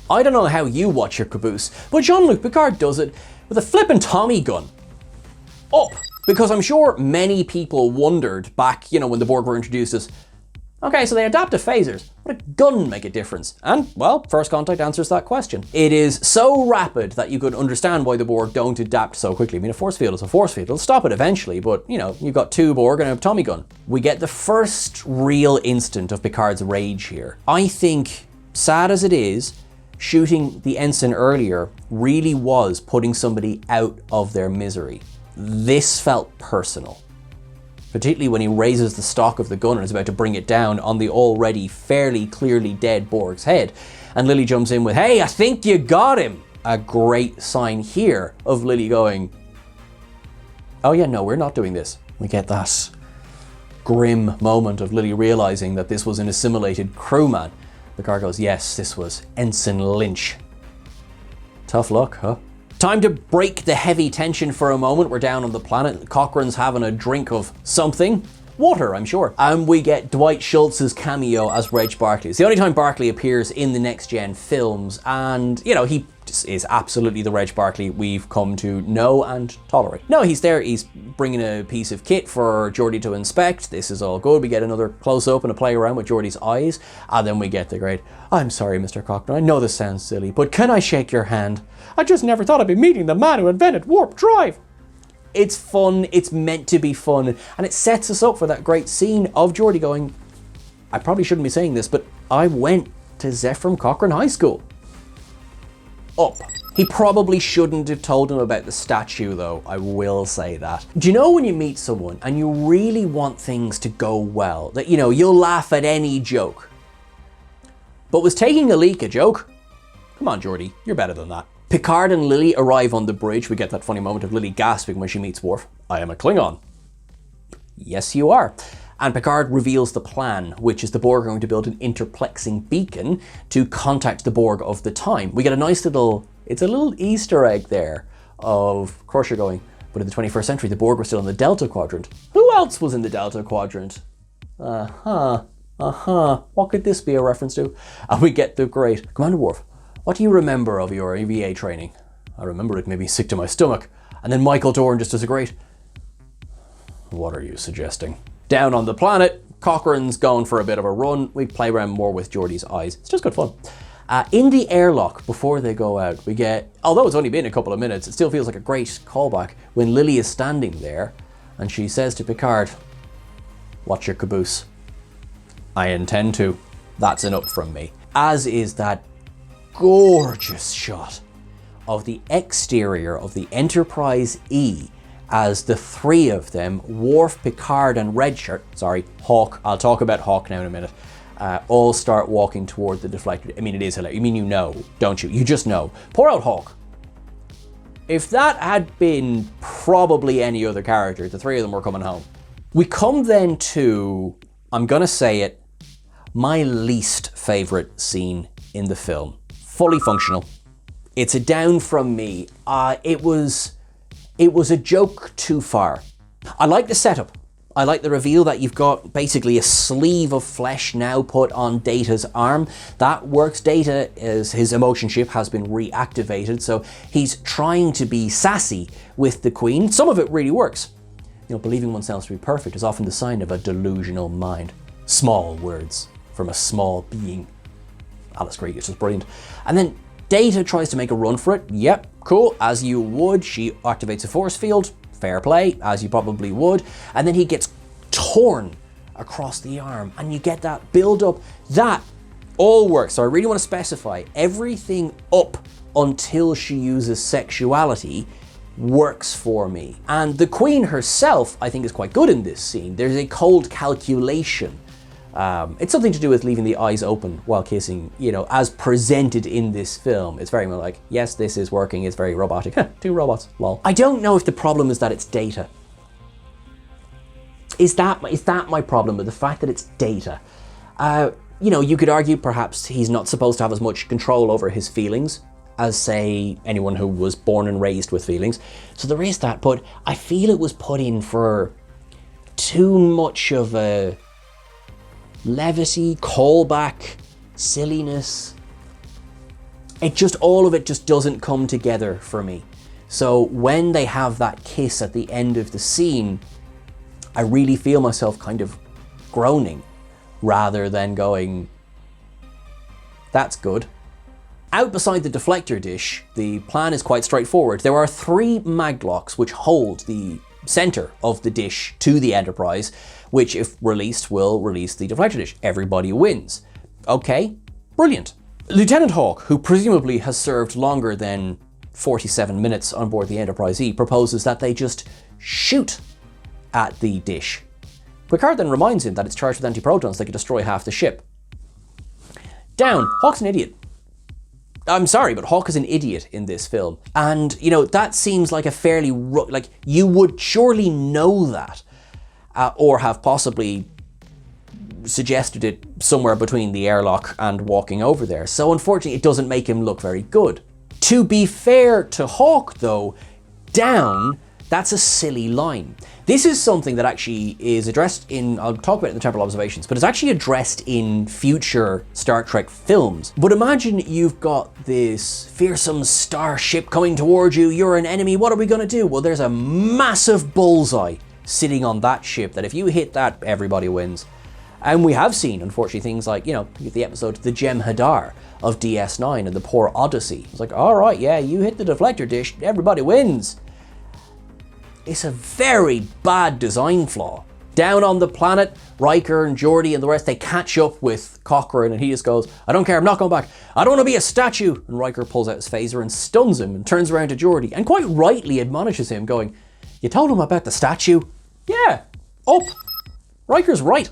I don't know how you watch your caboose, but Jean-Luc Picard does it with a flippin' Tommy gun. Up. Because I'm sure many people wondered back, when the Borg were introduced as, okay, so they adaptive phasers. Would a gun make a difference? And, well, First Contact answers that question. It is so rapid that you could understand why the Borg don't adapt so quickly. I mean, a force field is a force field. It'll stop it eventually, but, you've got two Borg and a Tommy gun. We get the first real instant of Picard's rage here. I think, sad as it is, shooting the ensign earlier really was putting somebody out of their misery. This felt personal. Particularly when he raises the stock of the gun and is about to bring it down on the already fairly clearly dead Borg's head. And Lily jumps in with, hey, I think you got him. A great sign here of Lily going, oh yeah, no, we're not doing this. We get that grim moment of Lily realizing that this was an assimilated crewman. Picard goes, yes, this was Ensign Lynch. Tough luck, huh? Time to break the heavy tension for a moment. We're down on the planet. Cochrane's having a drink of something. Water, I'm sure. And we get Dwight Schultz's cameo as Reg Barclay. It's the only time Barclay appears in the Next Gen films, and, you know, he is absolutely the Reg Barclay we've come to know and tolerate. No, he's there, he's bringing a piece of kit for Geordi to inspect. This is all good. We get another close-up and a play around with Geordi's eyes, and then we get the great, "I'm sorry, Mr. Cochrane, I know this sounds silly, but can I shake your hand? I just never thought I'd be meeting the man who invented warp drive." It's fun, it's meant to be fun, and it sets us up for that great scene of Geordi going, I probably shouldn't be saying this, but I went to Zephram Cochrane High School. Up. He probably shouldn't have told him about the statue though, I will say that. Do you know when you meet someone and you really want things to go well, that, you know, you'll laugh at any joke? But was taking a leak a joke? Come on, Geordi, you're better than that. Picard and Lily arrive on the bridge. We get that funny moment of Lily gasping when she meets Worf. "I am a Klingon." Yes, you are. And Picard reveals the plan, which is the Borg are going to build an interplexing beacon to contact the Borg of the time. We get a nice little, it's a little Easter egg there of Crusher going, but in the 21st century, the Borg were still in the Delta Quadrant. Who else was in the Delta Quadrant? What could this be a reference to? And we get the great, Commander Worf, what do you remember of your EVA training? I remember it made me sick to my stomach. And then Michael Dorn just does a great, what are you suggesting? Down on the planet, Cochrane's going for a bit of a run. We play around more with Geordi's eyes. It's just good fun. In the airlock, before they go out, we get, although it's only been a couple of minutes, it still feels like a great callback when Lily is standing there and she says to Picard, "Watch your caboose." I intend to. That's an up from me. As is that gorgeous shot of the exterior of the Enterprise E as the three of them, Worf, Picard, and Hawk, I'll talk about Hawk now in a minute, all start walking toward the deflector. I mean, it is hilarious. I mean, you know, don't you? You just know. Poor old Hawk. If that had been probably any other character, the three of them were coming home. We come then to, I'm gonna say it, my least favorite scene in the film. Fully functional. It's a down from me. It was a joke too far. I like the setup. I like the reveal that you've got basically a sleeve of flesh now put on Data's arm. That works. Data, as his emotion chip has been reactivated, so he's trying to be sassy with the Queen. Some of it really works. You know, believing oneself to be perfect is often the sign of a delusional mind. Small words from a small being. Alice Grey, it's just brilliant. And then Data tries to make a run for it. Yep, cool, as you would. She activates a force field. Fair play, as you probably would. And then he gets torn across the arm, and you get that build up. That all works. So I really want to specify everything up until she uses sexuality works for me. And the Queen herself, I think, is quite good in this scene. There's a cold calculation. It's something to do with leaving the eyes open while kissing, you know, as presented in this film. It's very much like, yes, this is working, it's very robotic. Two robots, lol. I don't know if the problem is that it's Data. Is that my problem with the fact that it's Data? You know, you could argue perhaps he's not supposed to have as much control over his feelings as, say, anyone who was born and raised with feelings. So there is that, but I feel it was put in for too much of a levity, callback, silliness. All of it just doesn't come together for me. So when they have that kiss at the end of the scene, I really feel myself kind of groaning rather than going, that's good. Out beside the deflector dish, the plan is quite straightforward. There are 3 maglocks which hold the center of the dish to the Enterprise, which if released will release the deflector dish. Everybody wins. Okay, brilliant. Lieutenant Hawk, who presumably has served longer than 47 minutes on board the Enterprise E, proposes that they just shoot at the dish. Picard then reminds him that it's charged with antiprotons that could destroy half the ship. Down, Hawk's an idiot. I'm sorry, but Hawk is an idiot in this film. And, you know, that seems like a fairly, like, you would surely know that, or have possibly suggested it somewhere between the airlock and walking over there. So unfortunately, it doesn't make him look very good. To be fair to Hawk, though, Down That's a silly line. This is something that actually is addressed in, I'll talk about it in the Temporal Observations, but it's actually addressed in future Star Trek films. But imagine you've got this fearsome starship coming towards you, you're an enemy, what are we gonna do? Well, there's a massive bullseye sitting on that ship that if you hit that, everybody wins. And we have seen, unfortunately, things like, the episode The Jem'Hadar of DS9 and the poor Odyssey. It's like, all right, yeah, you hit the deflector dish, everybody wins. It's a very bad design flaw. Down on the planet, Riker and Geordi and the rest, they catch up with Cochrane and he just goes, I don't care, I'm not going back. I don't want to be a statue. And Riker pulls out his phaser and stuns him and turns around to Geordi and quite rightly admonishes him, going, you told him about the statue? Yeah, up. Riker's right.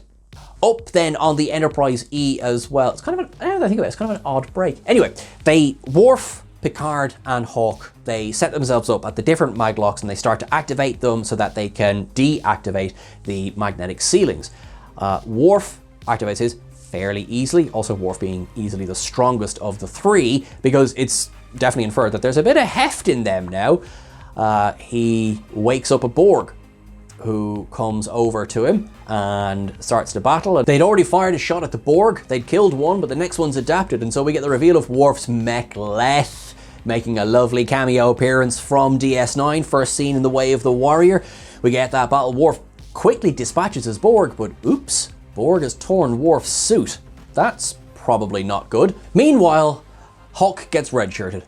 Up then on the Enterprise E as well. It's kind of now that I think about it, it's kind of an odd break. Anyway, Worf, Picard and Hawk, they set themselves up at the different maglocks and they start to activate them so that they can deactivate the magnetic ceilings. Worf activates his fairly easily, also Worf being easily the strongest of the three because it's definitely inferred that there's a bit of heft in them now. He wakes up a Borg who comes over to him and starts the battle. They'd already fired a shot at the Borg, they'd killed one, but the next one's adapted, and so we get the reveal of Worf's mech-leth, making a lovely cameo appearance from DS9, first seen in The Way of the Warrior. We get that battle. Worf quickly dispatches his Borg, but oops, Borg has torn Worf's suit. That's probably not good. Meanwhile, Hawk gets redshirted.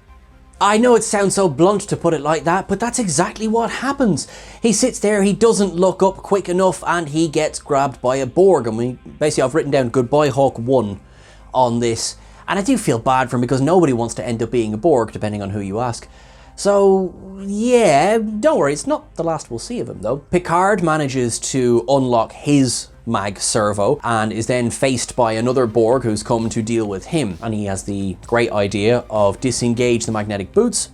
I know it sounds so blunt to put it like that, but that's exactly what happens. He sits there, he doesn't look up quick enough, and he gets grabbed by a Borg. And basically I've written down Goodbye Hawk 1 on this. And I do feel bad for him because nobody wants to end up being a Borg, depending on who you ask. So, yeah, don't worry, it's not the last we'll see of him though. Picard manages to unlock his mag servo and is then faced by another Borg who's come to deal with him. And he has the great idea of disengage the magnetic boots,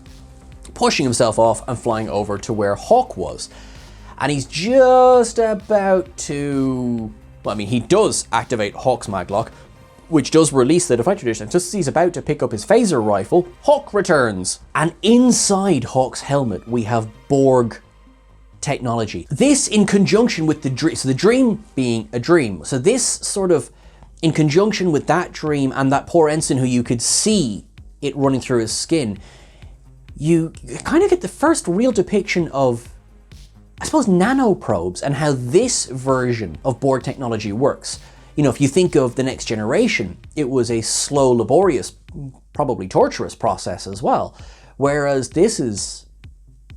pushing himself off and flying over to where Hawk was. And he's just about to... well, I mean, he does activate Hawk's maglock, which does release the deflector dish, and just as he's about to pick up his phaser rifle, Hawk returns. And inside Hawk's helmet, we have Borg technology. This in conjunction with the dream, so the dream being a dream. So this sort of, in conjunction with that dream and that poor ensign who you could see it running through his skin, you kind of get the first real depiction of, I suppose, nanoprobes and how this version of Borg technology works. If you think of The Next Generation, it was a slow, laborious, probably torturous process as well. Whereas this is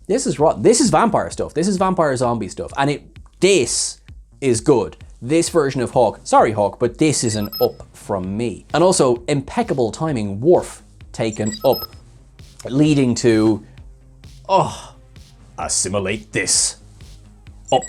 vampire stuff. This is vampire zombie stuff. And this is good. This version of Hawk, sorry Hawk, but this is an up from me. And also impeccable timing, Worf taken up, leading to, assimilate this. Up.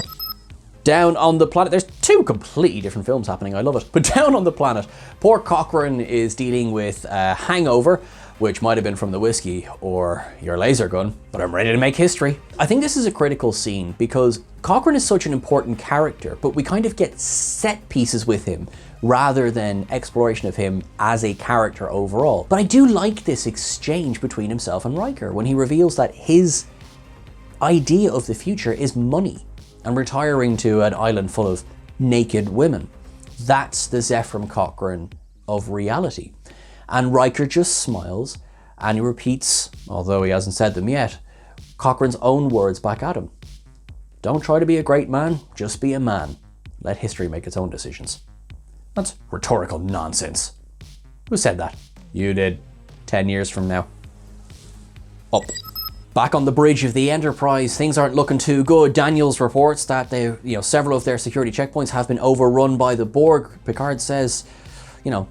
Down on the planet, there's two completely different films happening, I love it. But down on the planet, poor Cochrane is dealing with a hangover, which might have been from the whiskey or your laser gun, but I'm ready to make history. I think this is a critical scene because Cochrane is such an important character, but we kind of get set pieces with him rather than exploration of him as a character overall. But I do like this exchange between himself and Riker when he reveals that his idea of the future is money and retiring to an island full of naked women. That's the Zefram Cochrane of reality. And Riker just smiles and he repeats, although he hasn't said them yet, Cochrane's own words back at him. Don't try to be a great man, just be a man. Let history make its own decisions. That's rhetorical nonsense. Who said that? You did. 10 years from now. Up. Back on the bridge of the Enterprise, things aren't looking too good. Daniels reports that several of their security checkpoints have been overrun by the Borg. Picard says,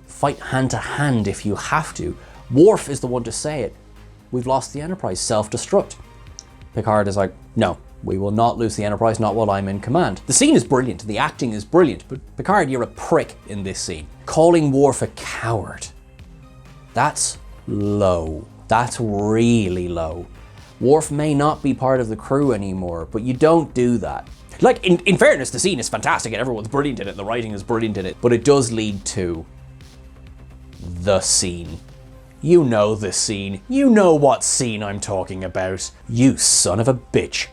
fight hand to hand if you have to. Worf is the one to say it. We've lost the Enterprise, self-destruct. Picard is like, no, we will not lose the Enterprise, not while I'm in command. The scene is brilliant, the acting is brilliant, but Picard, you're a prick in this scene. Calling Worf a coward. That's low. That's really low. Worf may not be part of the crew anymore, but you don't do that. Like, in fairness, the scene is fantastic and everyone's brilliant in it, the writing is brilliant in it, but it does lead to the scene. You know the scene. You know what scene I'm talking about. You son of a bitch.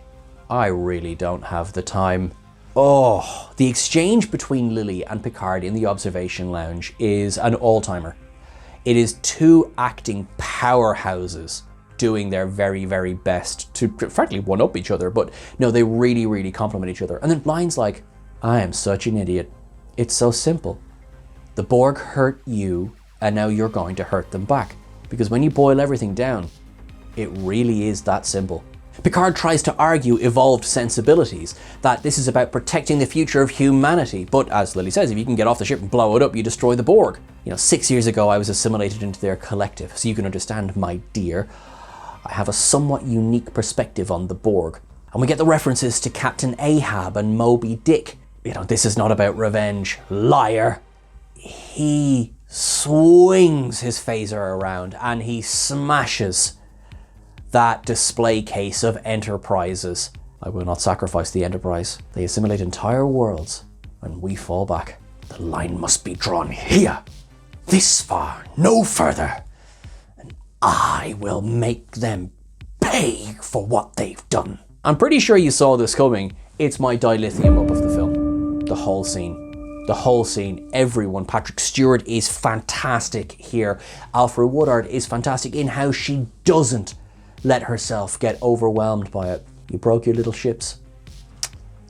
I really don't have the time. Oh, the exchange between Lily and Picard in the observation lounge is an all-timer. It is two acting powerhouses doing their very, very best to frankly one-up each other, but no, they really, really complement each other. And then Blind's like, I am such an idiot. It's so simple. The Borg hurt you, and now you're going to hurt them back. Because when you boil everything down, it really is that simple. Picard tries to argue evolved sensibilities, that this is about protecting the future of humanity. But as Lily says, if you can get off the ship and blow it up, you destroy the Borg. 6 years ago, I was assimilated into their collective. So you can understand, my dear, I have a somewhat unique perspective on the Borg. And we get the references to Captain Ahab and Moby Dick. This is not about revenge. Liar. He swings his phaser around and he smashes that display case of Enterprises. I will not sacrifice the Enterprise. They assimilate entire worlds and we fall back. The line must be drawn here. This far, no further. And I will make them pay for what they've done. I'm pretty sure you saw this coming. It's my dilithium up of the film. The whole scene, everyone. Patrick Stewart is fantastic here. Alfre Woodard is fantastic in how she doesn't let herself get overwhelmed by it. You broke your little ships.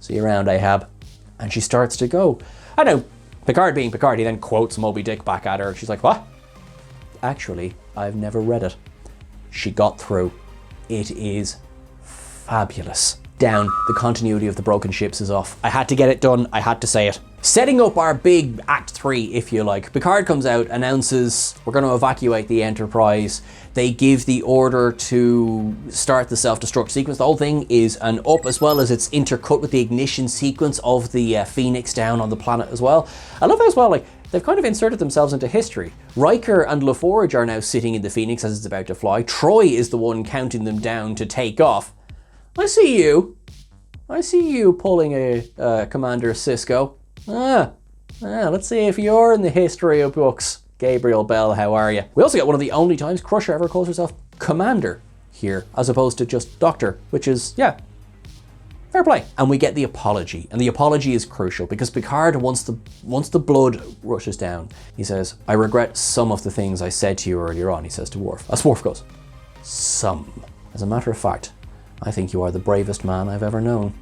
See you around, Ahab. And she starts to go. I know, Picard being Picard, he then quotes Moby Dick back at her. She's like, what? Actually, I've never read it. She got through. It is fabulous. Down, the continuity of the broken ships is off. I had to get it done, I had to say it. Setting up our big Act 3, if you like. Picard comes out, announces, we're going to evacuate the Enterprise. They give the order to start the self-destruct sequence. The whole thing is an up, as well as it's intercut with the ignition sequence of the Phoenix down on the planet as well. I love how as well, they've kind of inserted themselves into history. Riker and LaForge are now sitting in the Phoenix as it's about to fly. Troy is the one counting them down to take off. I see you pulling a Commander Sisko. Let's see if you're in the history of books. Gabriel Bell, how are you? We also get one of the only times Crusher ever calls herself Commander here, as opposed to just Doctor, which is, yeah, fair play. And we get the apology, and the apology is crucial because Picard, once the blood rushes down, he says, I regret some of the things I said to you earlier on, he says to Worf. As Worf goes, some. As a matter of fact, I think you are the bravest man I've ever known.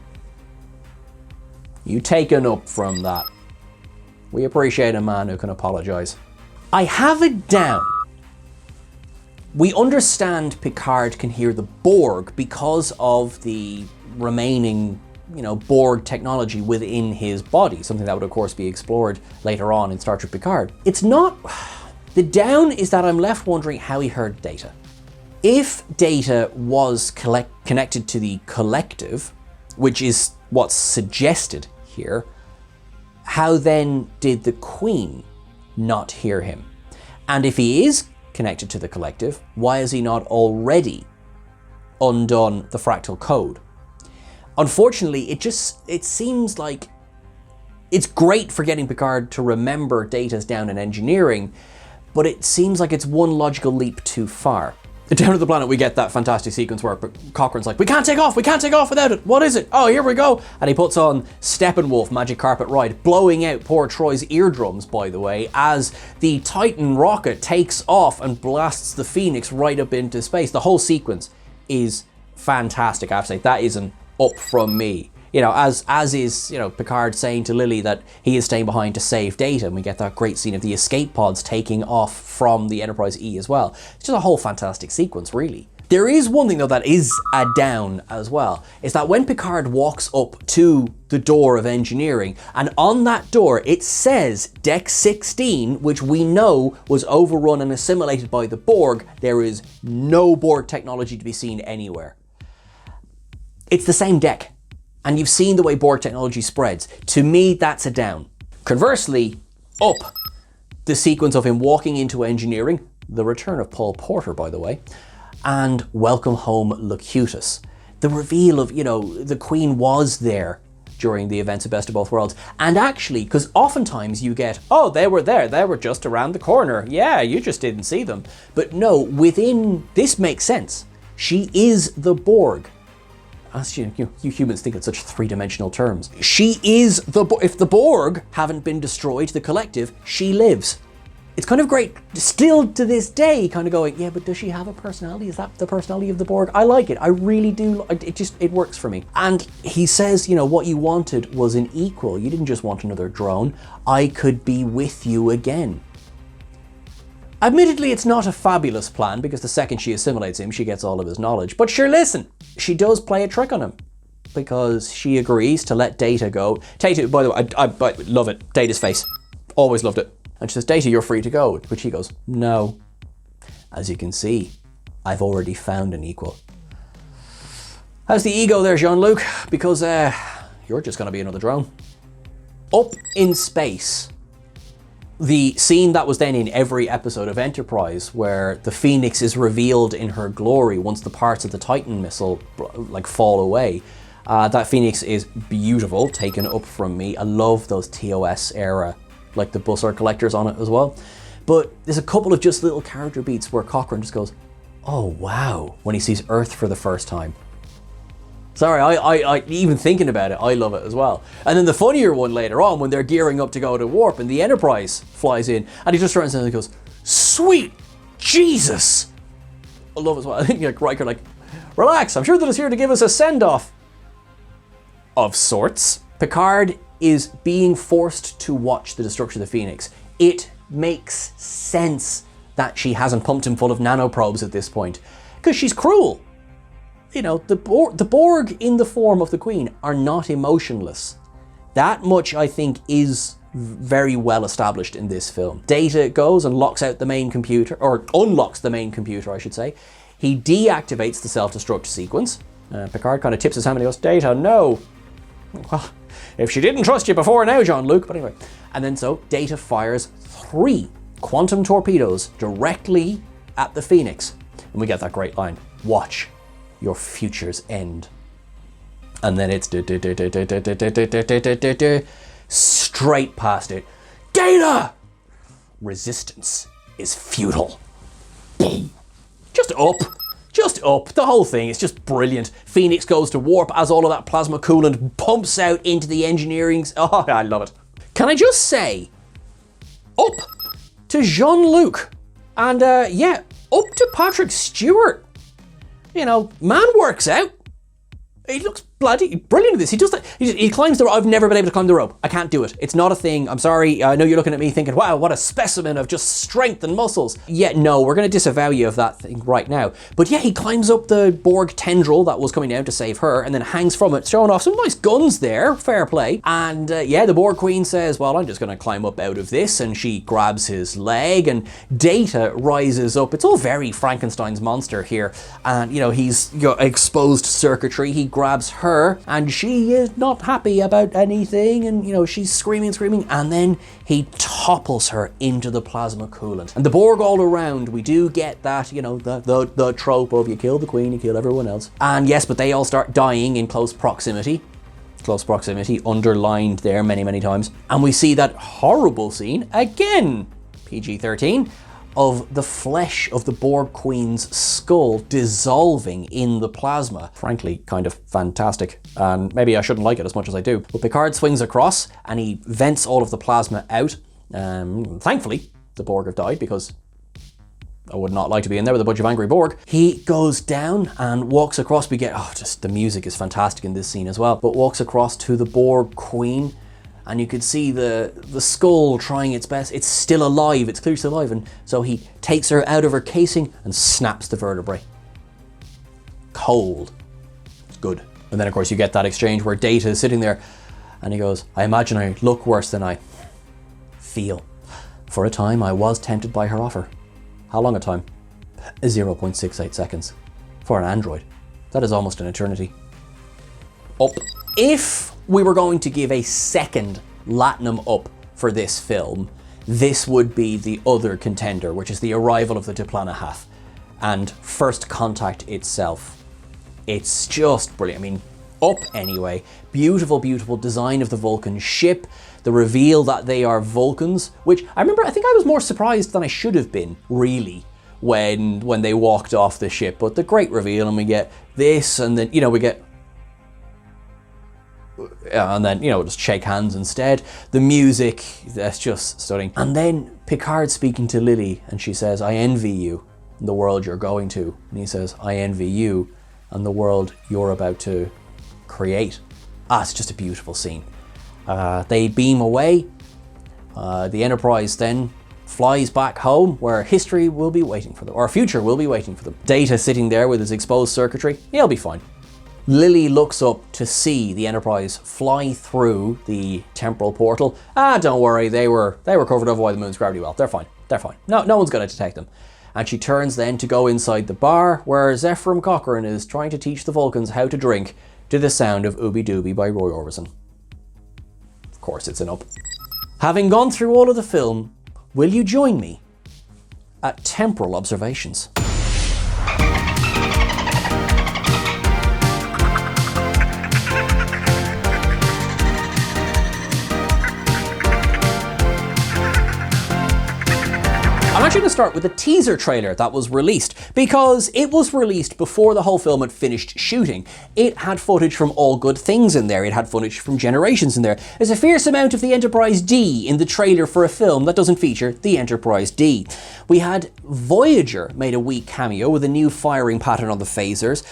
You taken up from that. We appreciate a man who can apologize. I have it down. We understand Picard can hear the Borg because of the remaining, Borg technology within his body, something that would of course be explored later on in Star Trek Picard. It's not, the down is that I'm left wondering how he heard Data. If Data was connected to the collective, which is what's suggested here, how then did the Queen not hear him? And if he is connected to the collective, why has he not already undone the fractal code? Unfortunately, it seems like it's great for getting Picard to remember Data's down in engineering, but it seems like it's one logical leap too far. Down to the planet, we get that fantastic sequence where Cochrane's like, we can't take off without it. What is it? Oh, here we go. And he puts on Steppenwolf Magic Carpet Ride, blowing out poor Troy's eardrums, by the way, as the Titan rocket takes off and blasts the Phoenix right up into space. The whole sequence is fantastic. I have to say, that is an up from me. As is, Picard saying to Lily that he is staying behind to save Data, and we get that great scene of the escape pods taking off from the Enterprise E as well. It's just a whole fantastic sequence, really. There is one thing, though, that is a down as well, is that when Picard walks up to the door of engineering, and on that door it says Deck 16, which we know was overrun and assimilated by the Borg, there is no Borg technology to be seen anywhere. It's the same deck. And you've seen the way Borg technology spreads. To me, that's a down. Conversely, up, the sequence of him walking into engineering, the return of Paul Porter, by the way, and Welcome Home Locutus. The reveal of, the Queen was there during the events of Best of Both Worlds. And actually, because oftentimes you get, oh, they were there, they were just around the corner. Yeah, you just didn't see them. But no, this makes sense. She is the Borg. as you humans think in such three-dimensional terms. She is if the Borg haven't been destroyed, the collective, she lives. It's kind of great, still to this day, kind of going, yeah, but does she have a personality? Is that the personality of the Borg? I like it. I really do. It works for me. And he says, what you wanted was an equal. You didn't just want another drone. I could be with you again. Admittedly, it's not a fabulous plan, because the second she assimilates him, she gets all of his knowledge. But sure, listen, she does play a trick on him, because she agrees to let Data go. Data, by the way, I love it. Data's face. Always loved it. And she says, Data, you're free to go. Which he goes, no. As you can see, I've already found an equal. How's the ego there, Jean-Luc? Because you're just going to be another drone. Up in space, the scene that was then in every episode of Enterprise, where the Phoenix is revealed in her glory once the parts of the Titan missile fall away. That Phoenix is beautiful, taken up from me. I love those TOS era, like the Bussard collectors on it as well. But there's a couple of just little character beats where Cochrane just goes, oh wow, when he sees Earth for the first time. Sorry, I even thinking about it, I love it as well. And then the funnier one later on, when they're gearing up to go to warp and the Enterprise flies in, and he just turns and he goes, sweet Jesus! I love it as well. I think Riker relax, I'm sure that it's here to give us a send-off. Of sorts. Picard is being forced to watch the destruction of the Phoenix. It makes sense that she hasn't pumped him full of nanoprobes at this point, because she's cruel. The Borg in the form of the Queen are not emotionless. That much, I think, is very well established in this film. Data goes and locks out the main computer, or unlocks the main computer, I should say. He deactivates the self-destruct sequence. Picard kind of tips his hand and he goes, Data, no. Well, if she didn't trust you before now, Jean-Luc, but anyway. And then so Data fires 3 quantum torpedoes directly at the Phoenix. And we get that great line, watch your futures end. And then it's straight past it. Data! Resistance is futile. Just up. The whole thing is just brilliant. Phoenix goes to warp as all of that plasma coolant pumps out into the engineering. Oh, I love it. Can I just say, up to Jean-Luc. And up to Patrick Stewart. Man works out. He looks bloody brilliant at this. He does that. He climbs the rope. I've never been able to climb the rope. I can't do it. It's not a thing. I'm sorry. I know you're looking at me thinking, wow, what a specimen of just strength and muscles. Yeah, no, we're going to disavow you of that thing right now. But yeah, he climbs up the Borg tendril that was coming down to save her and then hangs from it, showing off some nice guns there. Fair play. And the Borg Queen says, well, I'm just going to climb up out of this. And she grabs his leg and Data rises up. It's all very Frankenstein's monster here. And, he's exposed circuitry. He grabs her and she is not happy about anything, and she's screaming, and then he topples her into the plasma coolant. And the Borg all around, we do get that, the trope of you kill the Queen, you kill everyone else. And yes, but they all start dying in close proximity. Close proximity underlined there many times. And we see that horrible scene again, PG-13, of the flesh of the Borg Queen's skull dissolving in the plasma. Frankly, kind of fantastic. And maybe I shouldn't like it as much as I do. But Picard swings across and he vents all of the plasma out. Thankfully, the Borg have died, because I would not like to be in there with a bunch of angry Borg. He goes down and walks across. We get, just the music is fantastic in this scene as well. But walks across to the Borg Queen. And you could see the skull trying its best. It's still alive, it's clearly still alive. And so he takes her out of her casing and snaps the vertebrae. Cold. Good. And then of course you get that exchange where Data is sitting there and he goes, I imagine I look worse than I feel. For a time I was tempted by her offer. How long a time? 0.68 seconds. For an android. That is almost an eternity. Up. If we were going to give a second Latinum up for this film, this would be the other contender, which is the arrival of the Diplanahath and First Contact itself. It's just brilliant. I mean, up anyway. Beautiful design of the Vulcan ship. The reveal that they are Vulcans, which I think I was more surprised than I should have been, really, when they walked off the ship. But the great reveal, and we get this, and then, we get and then, just shake hands instead. The music, that's just stunning. And then Picard speaking to Lily, and she says, I envy you and the world you're going to. And he says, I envy you and the world you're about to create. It's just a beautiful scene. They beam away. The Enterprise then flies back home, where history will be waiting for them, or future will be waiting for them. Data sitting there with his exposed circuitry. He'll be fine. Lily looks up to see the Enterprise fly through the temporal portal. Don't worry, they were covered over by the moon's gravity well. They're fine. No one's going to detect them. And she turns then to go inside the bar, where Zefram Cochrane is trying to teach the Vulcans how to drink to the sound of Ooby Dooby by Roy Orbison. Of course it's an up. Having gone through all of the film, will you join me at Temporal Observations? I'm actually going to start with a teaser trailer that was released, because it was released before the whole film had finished shooting. It had footage from All Good Things in there, it had footage from Generations in there. There's a fierce amount of the Enterprise D in the trailer for a film that doesn't feature the Enterprise D. We had Voyager made a wee cameo with a new firing pattern on the phasers.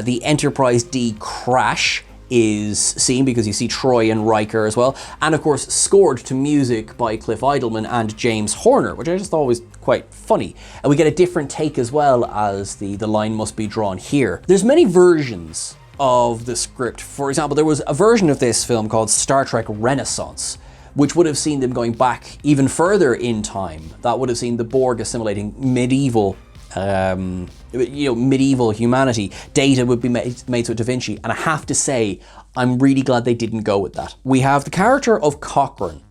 The Enterprise D crash is seen because you see Troy and Riker as well, and of course scored to music by Cliff Idleman and James Horner, which I just thought was quite funny. And we get a different take as well, as the line must be drawn here. There's many versions of the script. For example, there was a version of this film called Star Trek Renaissance, which would have seen them going back even further in time. That would have seen the Borg assimilating medieval humanity. Data would be made to Da Vinci, and I have to say, I'm really glad they didn't go with that. We have the character of Cochrane,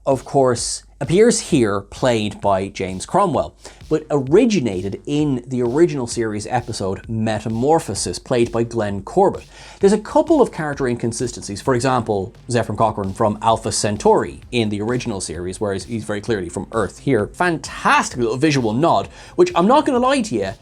of course, appears here played by James Cromwell, but originated in the original series episode Metamorphosis, played by Glenn Corbett. There's a couple of character inconsistencies. For example, Zefram Cochrane from Alpha Centauri in the original series, whereas he's very clearly from Earth here. Fantastic little visual nod, which I'm not going to lie to you,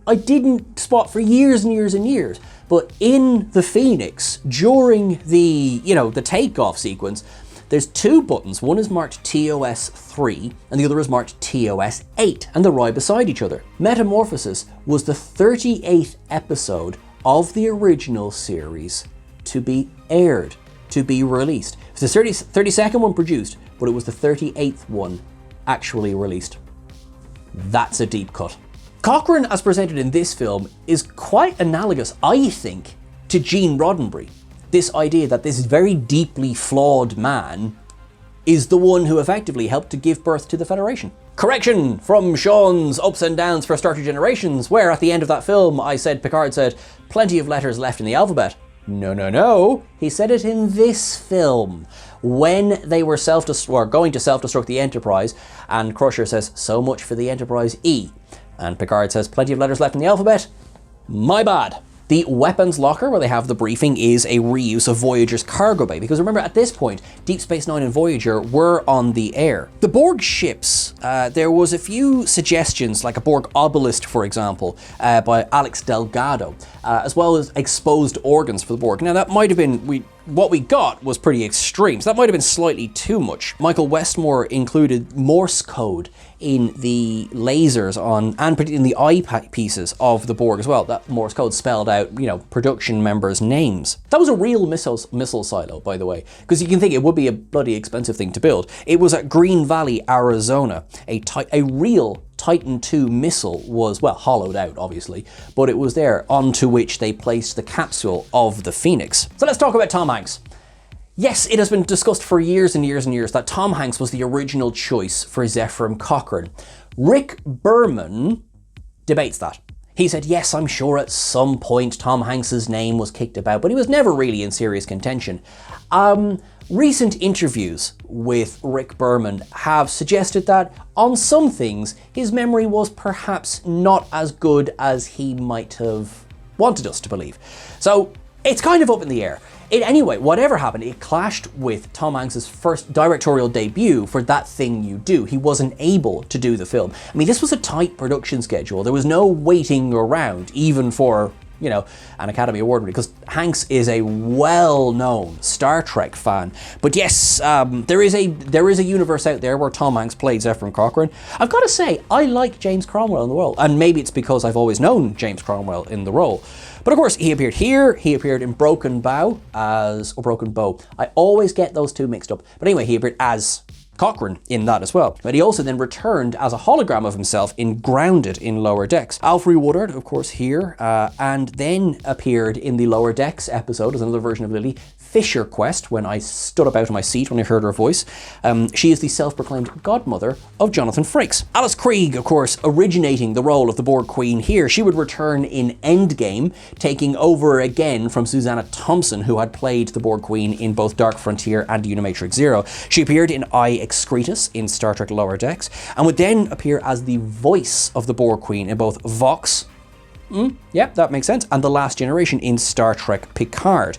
I didn't spot for years and years and years. But in the Phoenix, during the takeoff sequence, there's two buttons. One is marked TOS 3 and the other is marked TOS 8, and they're right beside each other. Metamorphosis was the 38th episode of the original series to be aired, to be released. It was the 32nd one produced, but it was the 38th one actually released. That's a deep cut. Cochrane, as presented in this film, is quite analogous, I think, to Gene Roddenberry. This idea that this very deeply flawed man is the one who effectively helped to give birth to the Federation. Correction from Sean's ups and downs for Star Trek Generations, where at the end of that film Picard said, plenty of letters left in the alphabet. No. He said it in this film, when they were going to self-destruct the Enterprise, and Crusher says, so much for the Enterprise E. And Picard says, plenty of letters left in the alphabet. My bad. The weapons locker, where they have the briefing, is a reuse of Voyager's cargo bay, because remember, at this point, Deep Space Nine and Voyager were on the air. The Borg ships, there was a few suggestions, like a Borg obelisk, for example, by Alex Delgado, as well as exposed organs for the Borg. Now, that might have been, what we got was pretty extreme, so that might have been slightly too much. Michael Westmore included Morse code in the lasers and in the eyepieces of the Borg as well. That Morse code spelled out, production members' names. That was a real missile silo, by the way, because you can think it would be a bloody expensive thing to build. It was at Green Valley, Arizona. A real Titan II missile was, hollowed out, obviously, but it was there, onto which they placed the capsule of the Phoenix. So let's talk about Tom Hanks. Yes, it has been discussed for years and years and years that Tom Hanks was the original choice for Zefram Cochrane. Rick Berman debates that. He said, yes, I'm sure at some point Tom Hanks's name was kicked about, but he was never really in serious contention. Recent interviews with Rick Berman have suggested that on some things, his memory was perhaps not as good as he might have wanted us to believe. So it's kind of up in the air. Anyway, whatever happened, it clashed with Tom Hanks' first directorial debut for That Thing You Do. He wasn't able to do the film. I mean, this was a tight production schedule. There was no waiting around, even for you know, an Academy Award winner, because Hanks is a well-known Star Trek fan. But yes, there is a universe out there where Tom Hanks played Zefram Cochrane. I've got to say, I like James Cromwell in the role, and maybe it's because I've always known James Cromwell in the role. But of course, he appeared here, he appeared in Broken Bow or Broken Bow. I always get those two mixed up. But anyway, he appeared as Cochrane in that as well. But he also then returned as a hologram of himself in Grounded in Lower Decks. Alfre Woodard, of course, here, and then appeared in the Lower Decks episode as another version of Lily, Fisher Quest, when I stood up out of my seat when I heard her voice. She is the self-proclaimed godmother of Jonathan Frakes. Alice Krige, of course, originating the role of the Borg Queen here. She would return in Endgame, taking over again from Susanna Thompson, who had played the Borg Queen in both Dark Frontier and Unimatrix Zero. She appeared in I Excretus in Star Trek Lower Decks, and would then appear as the voice of the Borg Queen in both Vox, yeah, that makes sense, and The Last Generation in Star Trek Picard.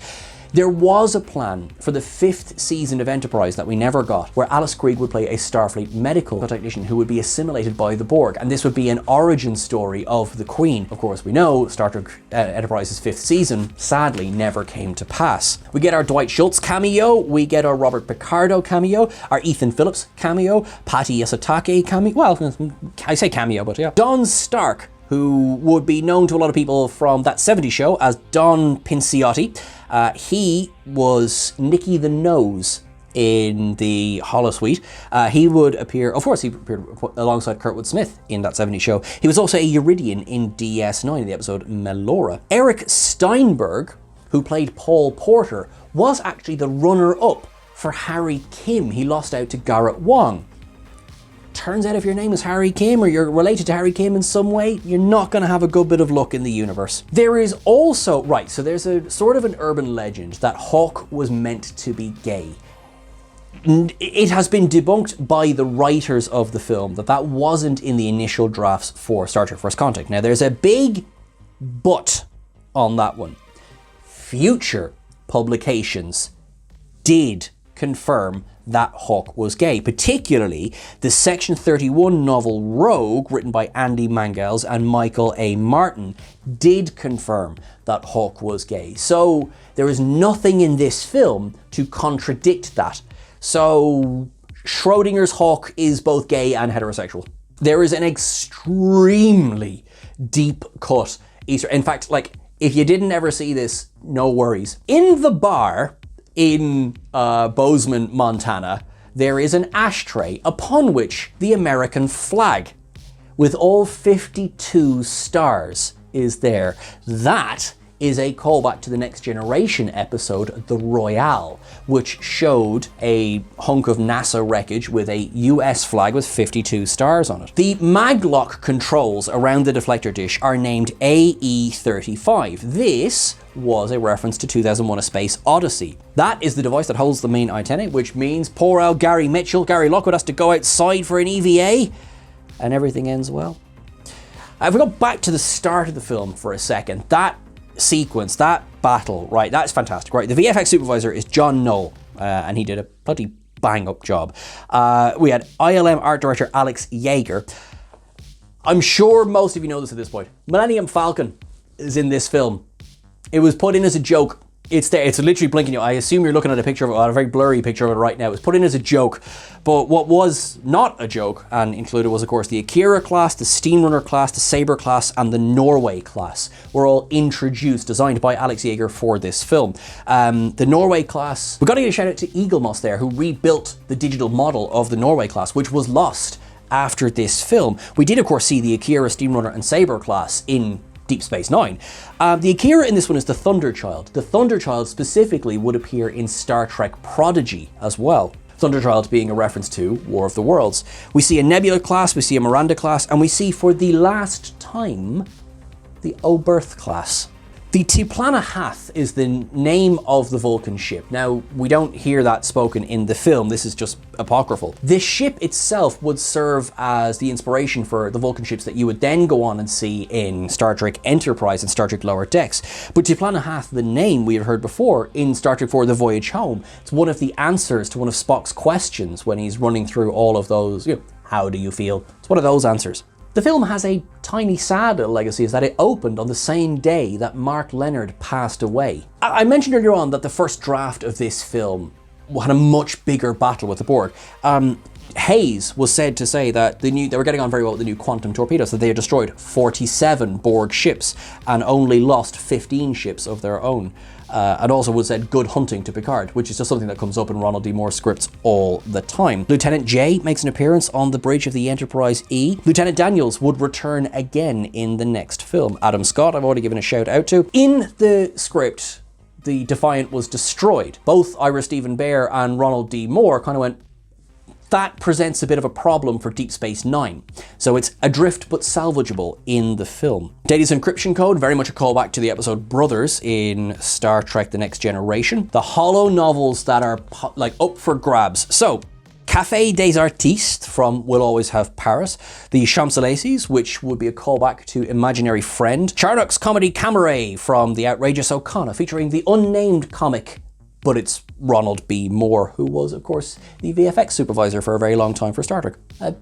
There was a plan for the 5th season of Enterprise that we never got, where Alice Krige would play a Starfleet medical technician who would be assimilated by the Borg, and this would be an origin story of the Queen. Of course, we know Star Trek Enterprise's 5th season sadly never came to pass. We get our Dwight Schultz cameo, we get our Robert Picardo cameo, our Ethan Phillips cameo, Patty Yasutake cameo, well, I say cameo, but yeah. Don Stark, who would be known to a lot of people from That 70s Show as Don Pinciotti. He was Nicky the Nose in the Holosuite. He would appear, of course, he appeared alongside Kurtwood Smith in That 70s Show. He was also a Eurydian in DS9, in the episode Melora. Eric Steinberg, who played Paul Porter, was actually the runner-up for Harry Kim. He lost out to Garrett Wang. Turns out if your name is Harry Kim or you're related to Harry Kim in some way, you're not going to have a good bit of luck in the universe. There is also, right, so there's a sort of an urban legend that Hawk was meant to be gay. It has been debunked by the writers of the film that wasn't in the initial drafts for Star Trek First Contact. Now there's a big but on that one. Future publications did confirm that Hawk was gay, particularly the Section 31 novel Rogue, written by Andy Mangels and Michael A. Martin, did confirm that Hawk was gay. So there is nothing in this film to contradict that. So Schrodinger's Hawk is both gay and heterosexual. There is an extremely deep cut Easter. In fact, like, if you didn't ever see this, no worries. In the bar in Bozeman, Montana, there is an ashtray upon which the American flag with all 52 stars is there. That is a callback to the Next Generation episode, The Royale, which showed a hunk of NASA wreckage with a US flag with 52 stars on it. The maglock controls around the deflector dish are named AE-35. This was a reference to 2001: A Space Odyssey. That is the device that holds the main antennae, which means poor old Gary Lockwood has to go outside for an EVA, and everything ends well. If we go back to the start of the film for a second, that sequence, that battle, right, that's fantastic, right? The VFX supervisor is John Knoll, and he did a bloody bang-up job. We had ILM art director Alex Yeager. I'm sure most of you know this at this point. Millennium Falcon is in this film. It was put in as a joke. It's there. It's literally blinking you. I assume you're looking at a picture of it, a very blurry picture of it right now. It was put in as a joke. But what was not a joke and included was, of course, the Akira class, the Steamrunner class, the Sabre class, and the Norway class were all introduced, designed by Alex Yeager for this film. The Norway class, we've got to give a shout out to Eaglemoss there, who rebuilt the digital model of the Norway class, which was lost after this film. We did, of course, see the Akira, Steamrunner, and Sabre class in Deep Space Nine. The Akira in this one is the Thunderchild. The Thunderchild specifically would appear in Star Trek Prodigy as well. Thunderchild being a reference to War of the Worlds. We see a Nebula class, we see a Miranda class, and we see for the last time the Oberth class. The Tiplana Hath is the name of the Vulcan ship. Now, we don't hear that spoken in the film, this is just apocryphal. This ship itself would serve as the inspiration for the Vulcan ships that you would then go on and see in Star Trek Enterprise and Star Trek Lower Decks. But Tiplana Hath, the name we had heard before in Star Trek IV: The Voyage Home, it's one of the answers to one of Spock's questions when he's running through all of those, how do you feel? It's one of those answers. The film has a tiny sad little legacy, is that it opened on the same day that Mark Lenard passed away. I mentioned earlier on that the first draft of this film had a much bigger battle with the Borg. Hayes was said to say that they were getting on very well with the new quantum torpedoes, that they had destroyed 47 Borg ships and only lost 15 ships of their own. And also was said good hunting to Picard, which is just something that comes up in Ronald D. Moore scripts all the time. Lieutenant J makes an appearance on the bridge of the Enterprise E. Lieutenant Daniels would return again in the next film. Adam Scott, I've already given a shout out to. In the script, the Defiant was destroyed. Both Ira Stephen Bear and Ronald D. Moore kind of went, that presents a bit of a problem for Deep Space Nine. So it's adrift but salvageable in the film. Data's encryption code, very much a callback to the episode Brothers in Star Trek The Next Generation. The holo novels that are like up for grabs. So, Café des Artistes from We'll Always Have Paris. The Champs-Élysées, which would be a callback to Imaginary Friend. Charnock's comedy Cameray from The Outrageous O'Connor, featuring the unnamed comic, but it's Ronald B. Moore, who was, of course, the VFX supervisor for a very long time for Star Trek.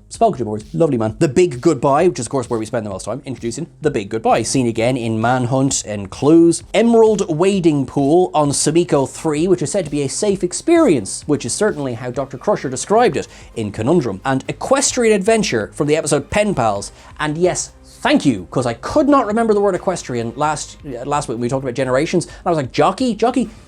Spoke to boards, lovely man. The Big Goodbye, which is, of course, where we spend the most time introducing The Big Goodbye, seen again in Manhunt and Clues. Emerald Wading Pool on Sumiko 3, which is said to be a safe experience, which is certainly how Dr. Crusher described it in Conundrum. And Equestrian Adventure from the episode Pen Pals. And yes, thank you, because I could not remember the word equestrian last week when we talked about generations. And I was like, jockey,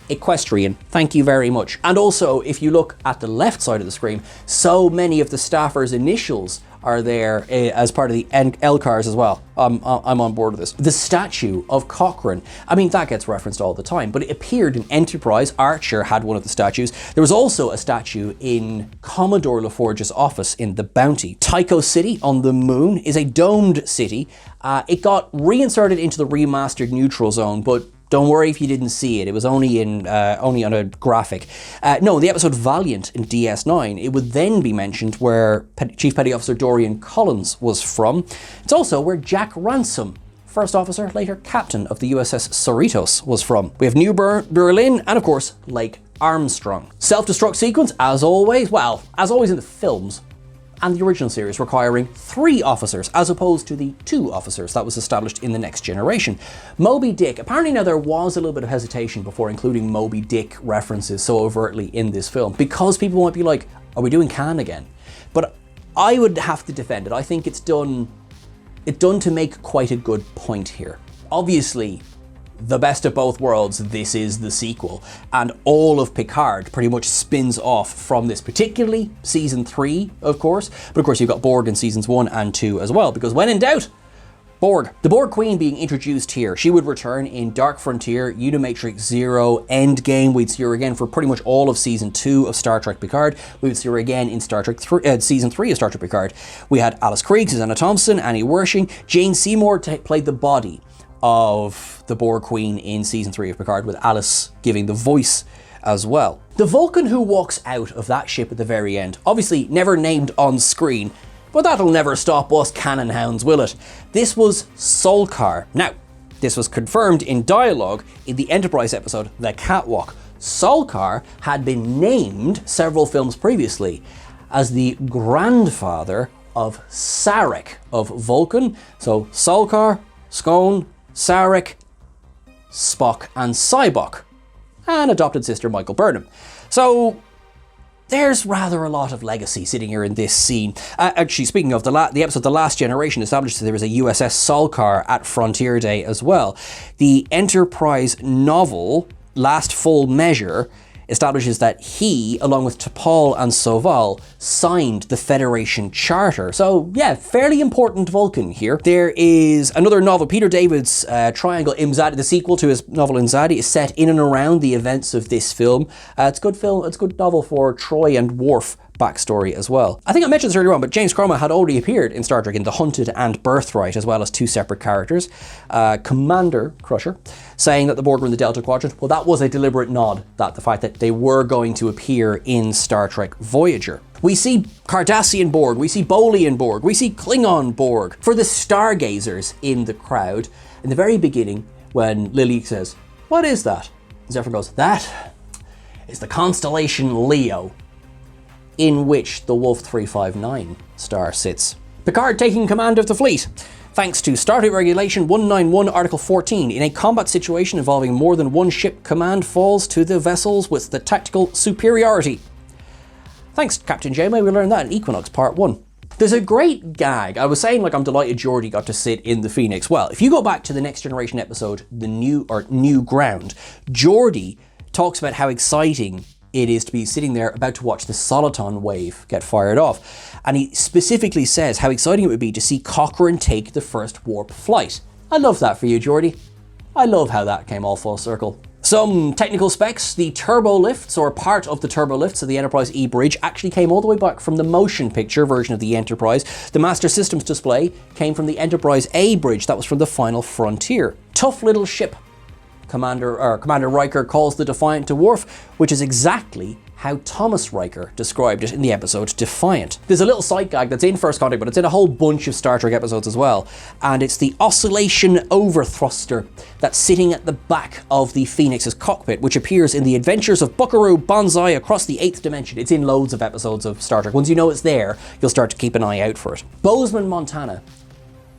equestrian. Thank you very much. And also, if you look at the left side of the screen, so many of the staffers' initials are there as part of the LCARs as well. I'm on board with this. The statue of Cochrane. I mean, that gets referenced all the time, but it appeared in Enterprise. Archer had one of the statues. There was also a statue in Commodore LaForge's office in The Bounty. Tycho City on the Moon is a domed city. It got reinserted into the remastered Neutral Zone, but don't worry if you didn't see it. It was only on a graphic. No, the episode Valiant in DS9, it would then be mentioned where Chief Petty Officer Dorian Collins was from. It's also where Jack Ransom, first officer, later captain of the USS Cerritos, was from. We have New Berlin and, of course, Lake Armstrong. Self-destruct sequence, as always in the films, and the original series, requiring 3 officers as opposed to the 2 officers that was established in The Next Generation. Moby Dick, apparently now there was a little bit of hesitation before including Moby Dick references so overtly in this film, because people might be like, are we doing Khan again? But I would have to defend it. I think it's done to make quite a good point here. Obviously, the best of both worlds, this is the sequel, and all of Picard pretty much spins off from this, particularly season 3, of course, but of course you've got Borg in seasons 1 and 2 as well, because when in doubt, Borg. The Borg Queen being introduced here. She would return in Dark Frontier, Unimatrix Zero, Endgame. We'd see her again for pretty much all of season 2 of Star Trek Picard. We would see her again in season 3 of Star Trek Picard. We had Alice Krige, Susanna Thompson, Annie Wershing. Jane Seymour played the body of the Borg Queen in season 3 of Picard, with Alice giving the voice as well. The Vulcan who walks out of that ship at the very end, obviously never named on screen, but that'll never stop us cannon hounds, will it? This was Solkar. Now, this was confirmed in dialogue in the Enterprise episode The Catwalk. Solkar had been named several films previously as the grandfather of Sarek of Vulcan. So Solkar, Scone, Sarek, Spock and Cybok, and adopted sister Michael Burnham. So there's rather a lot of legacy sitting here in this scene. Actually, speaking of the episode The Last Generation, established that there was a USS Solkar at Frontier Day as well. The Enterprise novel, Last Full Measure, establishes that he, along with T'Pol and Soval, signed the Federation Charter. So yeah, fairly important Vulcan here. There is another novel, Peter David's Triangle Imzadi, the sequel to his novel Imzadi, is set in and around the events of this film. It's a good film, it's a good novel for Troy and Worf backstory as well. I think I mentioned this earlier on, but James Cromwell had already appeared in Star Trek in The Hunted and Birthright, as well as 2 separate characters. Commander Crusher, saying that the Borg were in the Delta Quadrant. Well, that was a deliberate nod, that the fact that they were going to appear in Star Trek Voyager. We see Cardassian Borg, we see Bolian Borg, we see Klingon Borg. For the stargazers in the crowd, in the very beginning, when Lily says, "What is that?" Zephyr goes, "That is the constellation Leo, in which the Wolf 359 star sits." Picard taking command of the fleet. Thanks to Starfleet Regulation 191 Article 14, in a combat situation involving more than one ship, command falls to the vessels with the tactical superiority. Thanks, Captain Janeway, we learned that in Equinox Part 1. There's a great gag. I was saying, like, I'm delighted Geordi got to sit in the Phoenix. Well, if you go back to the Next Generation episode, New Ground, Geordi talks about how exciting it is to be sitting there about to watch the Soliton wave get fired off. And he specifically says how exciting it would be to see Cochrane take the first warp flight. I love that for you, Geordi. I love how that came all full circle. Some technical specs: the turbo lifts, or part of the turbo lifts of the Enterprise E bridge, actually came all the way back from the motion picture version of the Enterprise. The Master Systems display came from the Enterprise A bridge, that was from the Final Frontier. Tough little ship. Commander Riker calls the Defiant to Worf, which is exactly how Thomas Riker described it in the episode Defiant. There's a little sight gag that's in First Contact, but it's in a whole bunch of Star Trek episodes as well, and it's the oscillation overthruster that's sitting at the back of the Phoenix's cockpit, which appears in the Adventures of Buckaroo Banzai Across the Eighth Dimension. It's in loads of episodes of Star Trek. Once you know it's there, you'll start to keep an eye out for it. Bozeman, Montana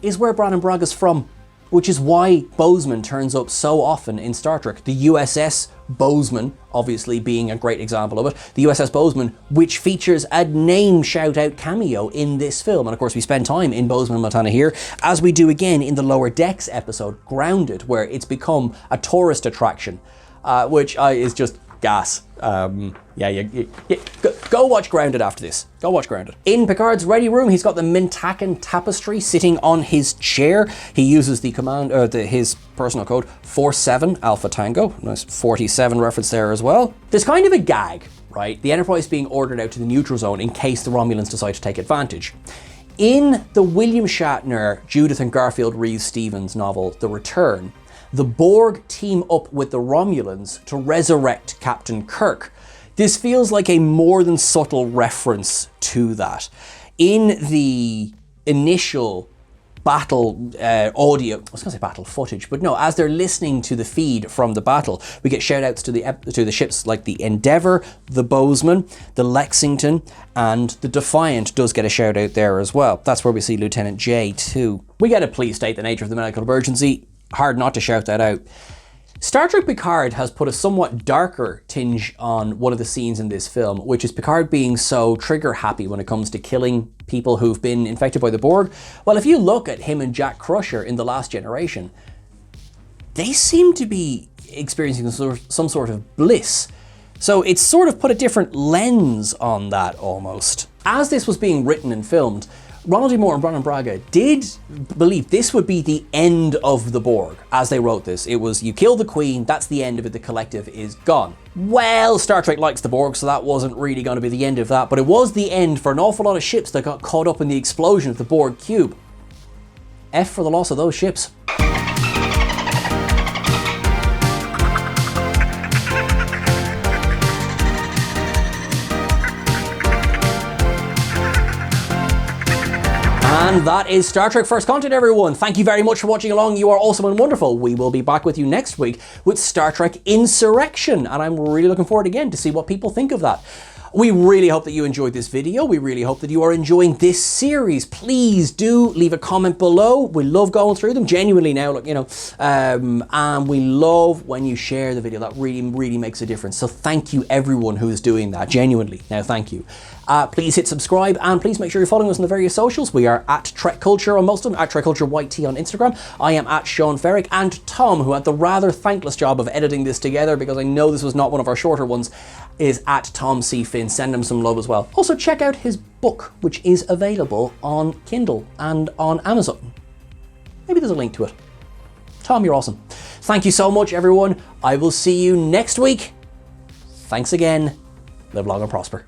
is where Brannon Braga's from, which is why Bozeman turns up so often in Star Trek. The USS Bozeman, obviously being a great example of it. The USS Bozeman, which features a name shout-out cameo in this film. And of course, we spend time in Bozeman, Montana here, as we do again in the Lower Decks episode, Grounded, where it's become a tourist attraction, which is just gas. Go watch Grounded after this. Go watch Grounded. In Picard's ready room, he's got the Mintakan tapestry sitting on his chair. He uses the his personal code 47 Alpha Tango. Nice 47 reference there as well. There's kind of a gag, right? The Enterprise being ordered out to the neutral zone in case the Romulans decide to take advantage. In the William Shatner, Judith and Garfield Reeves-Stevens novel, The Return, the Borg team up with the Romulans to resurrect Captain Kirk. This feels like a more than subtle reference to that. In the initial battle audio, I was going to say battle footage, but no, as they're listening to the feed from the battle, we get shout-outs to the ships like the Endeavour, the Bozeman, the Lexington, and the Defiant does get a shout-out there as well. That's where we see Lieutenant J too. We get a please state the nature of the medical emergency. Hard not to shout that out. Star Trek Picard has put a somewhat darker tinge on one of the scenes in this film, which is Picard being so trigger happy when it comes to killing people who've been infected by the Borg. Well, if you look at him and Jack Crusher in The Last Generation, they seem to be experiencing some sort of bliss. So it's sort of put a different lens on that almost. As this was being written and filmed, Ronald D. Moore and Brannon Braga did believe this would be the end of the Borg. As they wrote this, it was, you kill the Queen, that's the end of it, the collective is gone. Well, Star Trek likes the Borg, so that wasn't really going to be the end of that, but it was the end for an awful lot of ships that got caught up in the explosion of the Borg cube. F for the loss of those ships. And that is Star Trek First Contact, everyone. Thank you very much for watching along. You are awesome and wonderful. We will be back with you next week with Star Trek Insurrection, and I'm really looking forward again to see what people think of that. We really hope that you enjoyed this video. We really hope that you are enjoying this series. Please do leave a comment below. We love going through them, genuinely now, look, you know, and we love when you share the video. That really makes a difference. So thank you everyone who is doing that, genuinely. Now, thank you. Please hit subscribe, and please make sure you're following us on the various socials. We are at TrekCulture on most of them, at TrekCultureYT on Instagram. I am at Sean Ferrick, and Tom, who had the rather thankless job of editing this together, because I know this was not one of our shorter ones, is at Tom C. Finn. Send him some love as well. Also, check out his book, which is available on Kindle and on Amazon. Maybe there's a link to it. Tom, you're awesome. Thank you so much, everyone. I will see you next week. Thanks again. Live long and prosper.